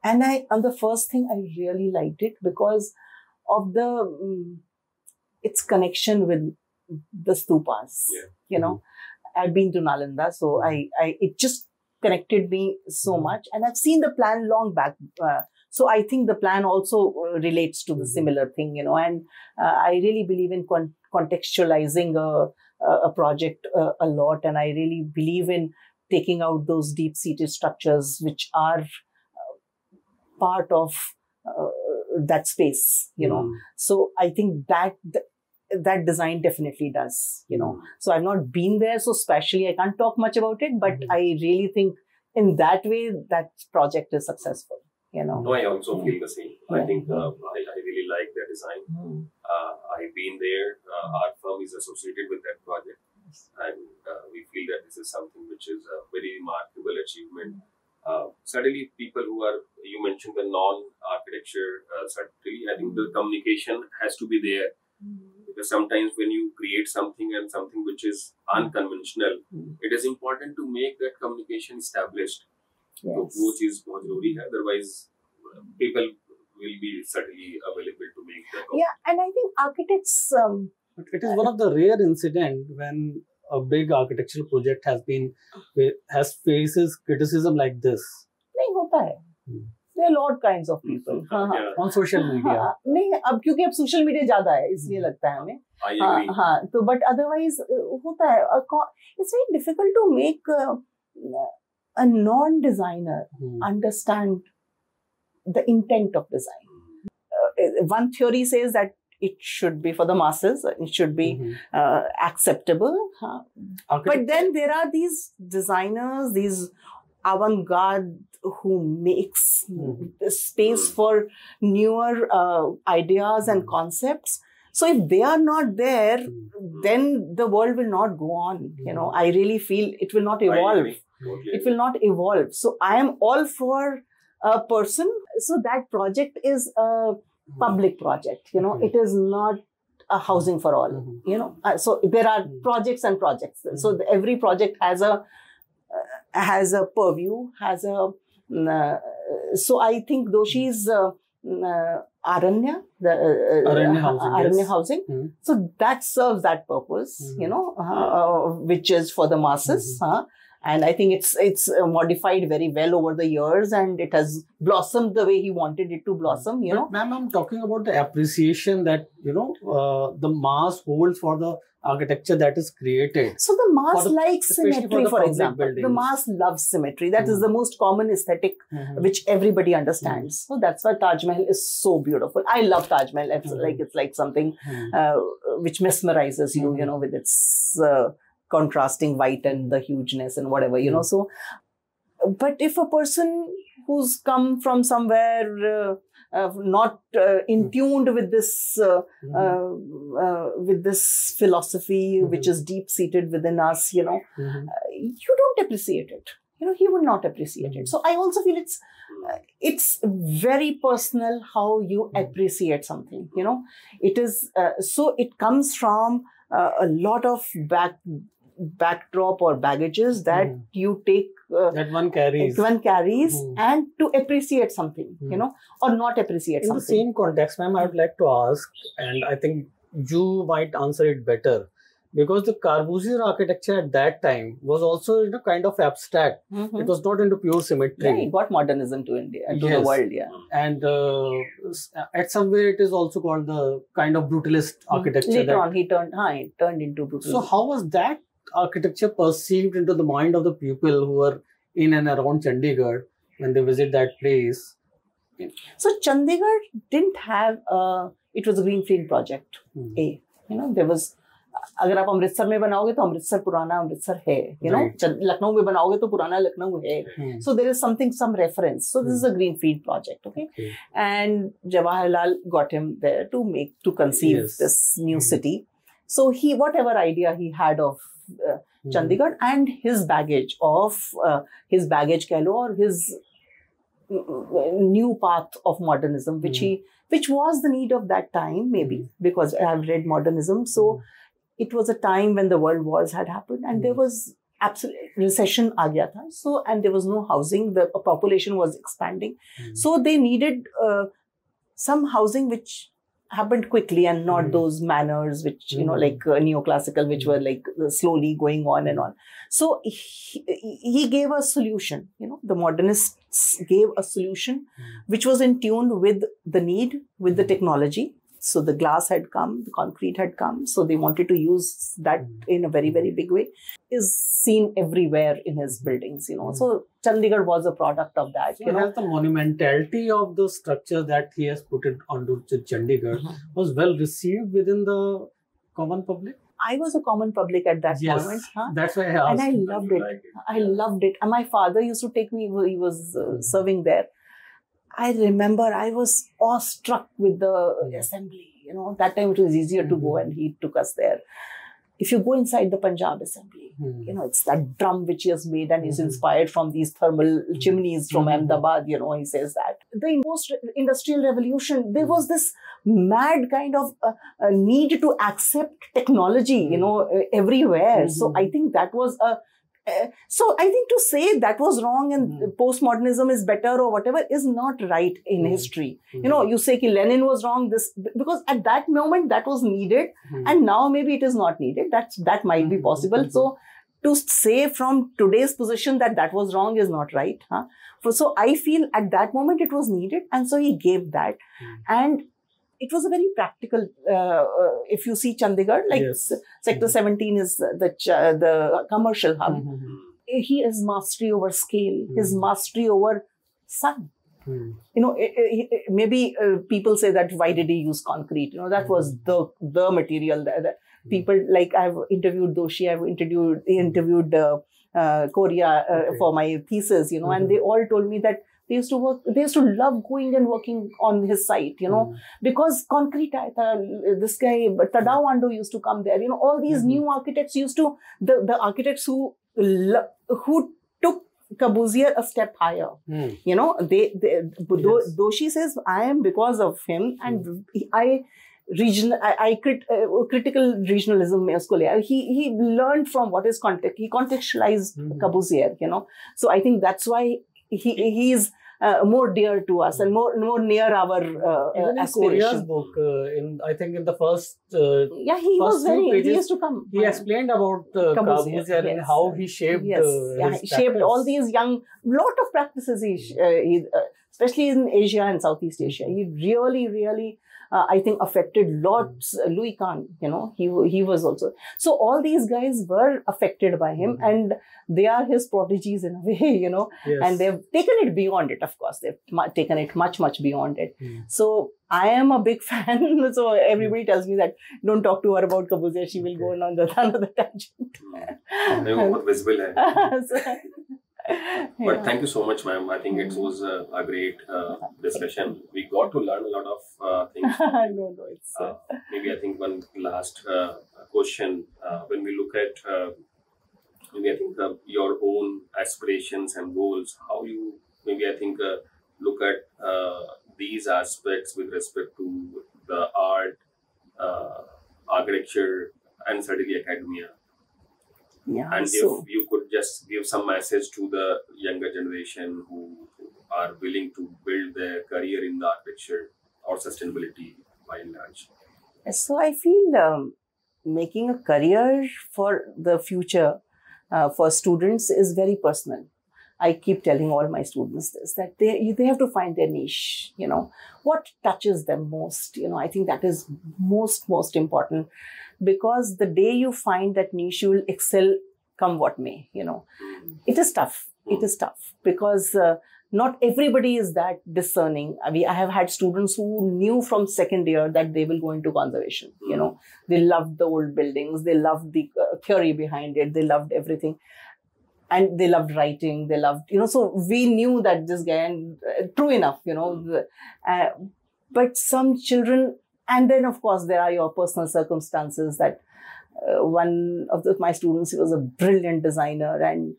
And the first thing, I really liked it because of its connection with the stupas. I've been to Nalanda, so it just connected me so much. And I've seen the plan long back. So I think the plan also relates to the similar thing, and I really believe in contextualizing a project a lot. And I really believe in taking out those deep-seated structures which are part of that space, So I think that design definitely does, So I've not been there, so especially I can't talk much about it, but I really think in that way that project is successful, No, I also feel the same. I think I really like the design. I've been there. Our firm is associated with that project, and we feel that this is something which is a very remarkable achievement. Certainly, people who are, you mentioned the non-architecture, certainly, I think the communication has to be there. Because sometimes when you create something and something which is unconventional, it is important to make that communication established. वो चीज बहुत जरूरी है, otherwise people will be certainly available to make that. Yeah, and I think architects. It is one of the rare incident when a big architectural project faces criticism like this. नहीं होता है. There are a lot kinds of people. On social media. नहीं, अब क्योंकि अब social media ज़्यादा है, इसलिए लगता है हमें. हाँ, तो but otherwise होता है. It's very difficult to make a non-designer understand the intent of design. One theory says that it should be for the masses, it should be acceptable. But then there are these designers, these avant-garde who makes space for newer ideas and concepts. So if they are not there, then the world will not go on. I really feel it will not evolve. It will not evolve. So I am all for a person. So that project is a public project. It is not a housing for all. So there are projects and projects. So every project has a purview, has a. So I think Doshi's Aranya, Aranya housing. So that serves that purpose. Which is for the masses. And I think it's modified very well over the years, and it has blossomed the way he wanted it to blossom. But ma'am, I'm talking about the appreciation that the mass holds for the architecture that is created. So the mass likes symmetry, for example. Buildings. The mass loves symmetry. That is the most common aesthetic which everybody understands. So that's why Taj Mahal is so beautiful. I love Taj Mahal. It's like something which mesmerizes you, with its contrasting white and the hugeness and whatever, So, but if a person who's come from somewhere not in tuned with this philosophy which is deep seated within us, you don't appreciate it. He would not appreciate it. So I also feel it's very personal how you appreciate something. It is so it comes from a lot of backdrop or baggages that you take that one carries and to appreciate something, or not appreciate something. In the same context, ma'am, I would like to ask, and I think you might answer it better, because the Corbusier architecture at that time was also kind of abstract. It was not into pure symmetry. Yeah, it got modernism to India, to the world, And at somewhere it is also called the kind of brutalist architecture. Later on, he turned into brutalist. So how was that architecture perceived into the mind of the people who were in and around Chandigarh when they visit that place? So Chandigarh didn't have it was a greenfield project. There was अगर आप अमृतसर में बनाओगे तो अमृतसर पुराना अमृतसर है, you know, Lucknow में बनाओगे तो पुराना लखनऊ है. So there is some reference. So this is a greenfield project, okay? And Jawaharlal got him there to conceive this new city. So whatever idea he had of Chandigarh and his baggage keh lo, or his new path of modernism, which was the need of that time, maybe, because I have read modernism. So it was a time when the world wars had happened and there was absolute recession aa gaya tha. So, and there was no housing, the population was expanding. So they needed some housing which happened quickly and not those manners which, you know, like neoclassical, which were like slowly going on and on. So he gave a solution, you know, the modernists gave a solution which was in tune with the need, with the technology. So the glass had come, the concrete had come. So they wanted to use that in a very, very big way. Is seen everywhere in his buildings, you know. So Chandigarh was a product of that. So the monumentality of the structure that he has put it onto Chandigarh was well received within the common public. I was a common public at that moment. That's why I asked. And I loved it. I loved it. And my father used to take me, he was serving there. I remember I was awestruck with the assembly. You know, that time it was easier to go and he took us there. If you go inside the Punjab assembly, you know, it's that drum which he has made and is inspired from these thermal chimneys from Ahmedabad, you know, he says that. The post-industrial revolution, there was this mad kind of need to accept technology, you know, everywhere. So I think that was so I think to say that was wrong and postmodernism is better or whatever is not right in history. You know, you say ki Lenin was wrong, because at that moment that was needed and now maybe it is not needed. That might be possible. So to say from today's position that was wrong is not right. So I feel at that moment it was needed and so he gave that. And it was a very practical, if you see Chandigarh, like Sector 17 is the commercial hub. He has mastery over scale, his mastery over sun. You know, maybe people say that why did he use concrete? You know, that was the material that people, like I've interviewed Doshi, I've interviewed Korea for my thesis, you know, and they all told me that they used to love going and working on his site, you know, because concrete, this guy, Tadao Ando used to come there, you know, all these new architects used to, the architects who took Corbusier a step higher, you know, Doshi says, I am because of him and critical regionalism mein usko liya. He learned from what is context, he contextualized Corbusier, you know, so I think that's why he is more dear to us and more near our even in Korea's book, I think in the first he used to come. He explained about Corbusier and how he shaped he shaped all these lot of practices. He especially in Asia and Southeast Asia, he really I think affected lots. Louis Kahn, you know, he was also. So all these guys were affected by him and they are his prodigies in a way, you know, and they've taken it beyond it, of course. They've taken it much beyond it. So I am a big fan. So everybody tells me that don't talk to her about Corbusier. She will go on another tangent. Visible. But thank you so much, ma'am. I think it was a great discussion. We got to learn a lot of things. No, it's... maybe I think one last question. When we look at, maybe I think your own aspirations and goals, how you, maybe I think, look at these aspects with respect to the art, architecture, and certainly academia. And if you could just give some message to the younger generation who are willing to build their career in the architecture or sustainability by and large. So I feel making a career for the future for students is very personal. I keep telling all my students this, that they have to find their niche, you know, what touches them most, you know, I think that is most important, because the day you find that niche, you will excel come what may, you know. It is tough. It is tough because not everybody is that discerning. I have had students who knew from second year that they will go into conservation. You know, they loved the old buildings, they loved the theory behind it, they loved everything. And they loved writing, they loved, you know, so we knew that this guy, and true enough, you know, but some children, and then of course there are your personal circumstances that one of my students, he was a brilliant designer, and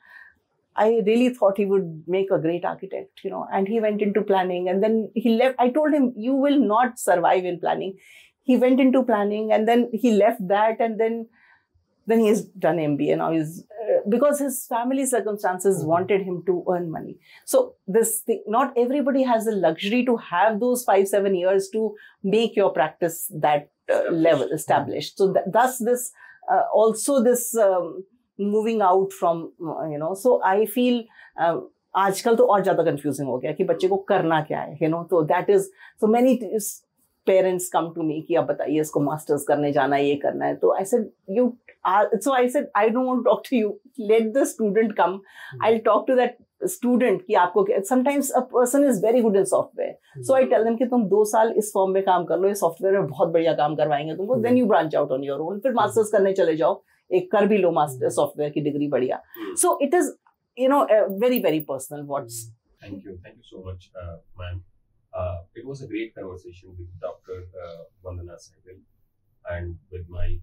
I really thought he would make a great architect, you know, and he went into planning, and then he left. I told him, you will not survive in planning. He went into planning, and then he left that, and then he has done MBA. Now he's, because his family circumstances wanted him to earn money. So this thing, not everybody has the luxury to have those 5-7 years to make your practice that level established. So thus this, also this moving out from, you know, so I feel, आजकल तो और ज़्यादा confusing हो गया कि बच्चे को करना क्या है, you know, so that is, so many parents come to me कि आप बताइए इसको masters करने जाना है, ये करना है. तो I said, so I said, I don't want to talk to you. Let the student come. I'll talk to that student कि आपको, sometimes a person is very good in software. So I tell them कि तुम 2 साल इस form में काम कर लो, ये सॉफ्टवेयर में बहुत बढ़िया काम करवाएंगे तुमको. Then you branch out on your own. फिर मास्टर्स करने चले जाओ, एक कर भी लो मास्टर सॉफ्टवेयर की डिग्री बढ़िया. So it is, you know, very, very personal. Thank you so much, ma'am. It was a great conversation with Dr. Vandana Sehgal and with my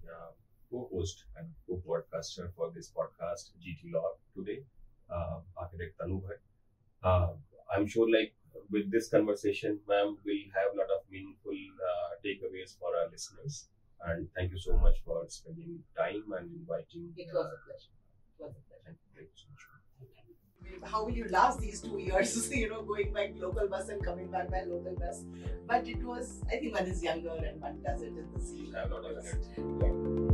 co-host and co-podcaster for this podcast, GT Law today, architect Tanu Bhatt. I'm sure, like, with this conversation, ma'am, we'll have a lot of meaningful takeaways for our listeners. And thank you so much for spending time and inviting. It was a pleasure. Thank you so much. How will you last these 2 years, you know, going by local bus and coming back by local bus? But it was, I think one is younger and one does it in the sea. I have a lot of energy. Yeah.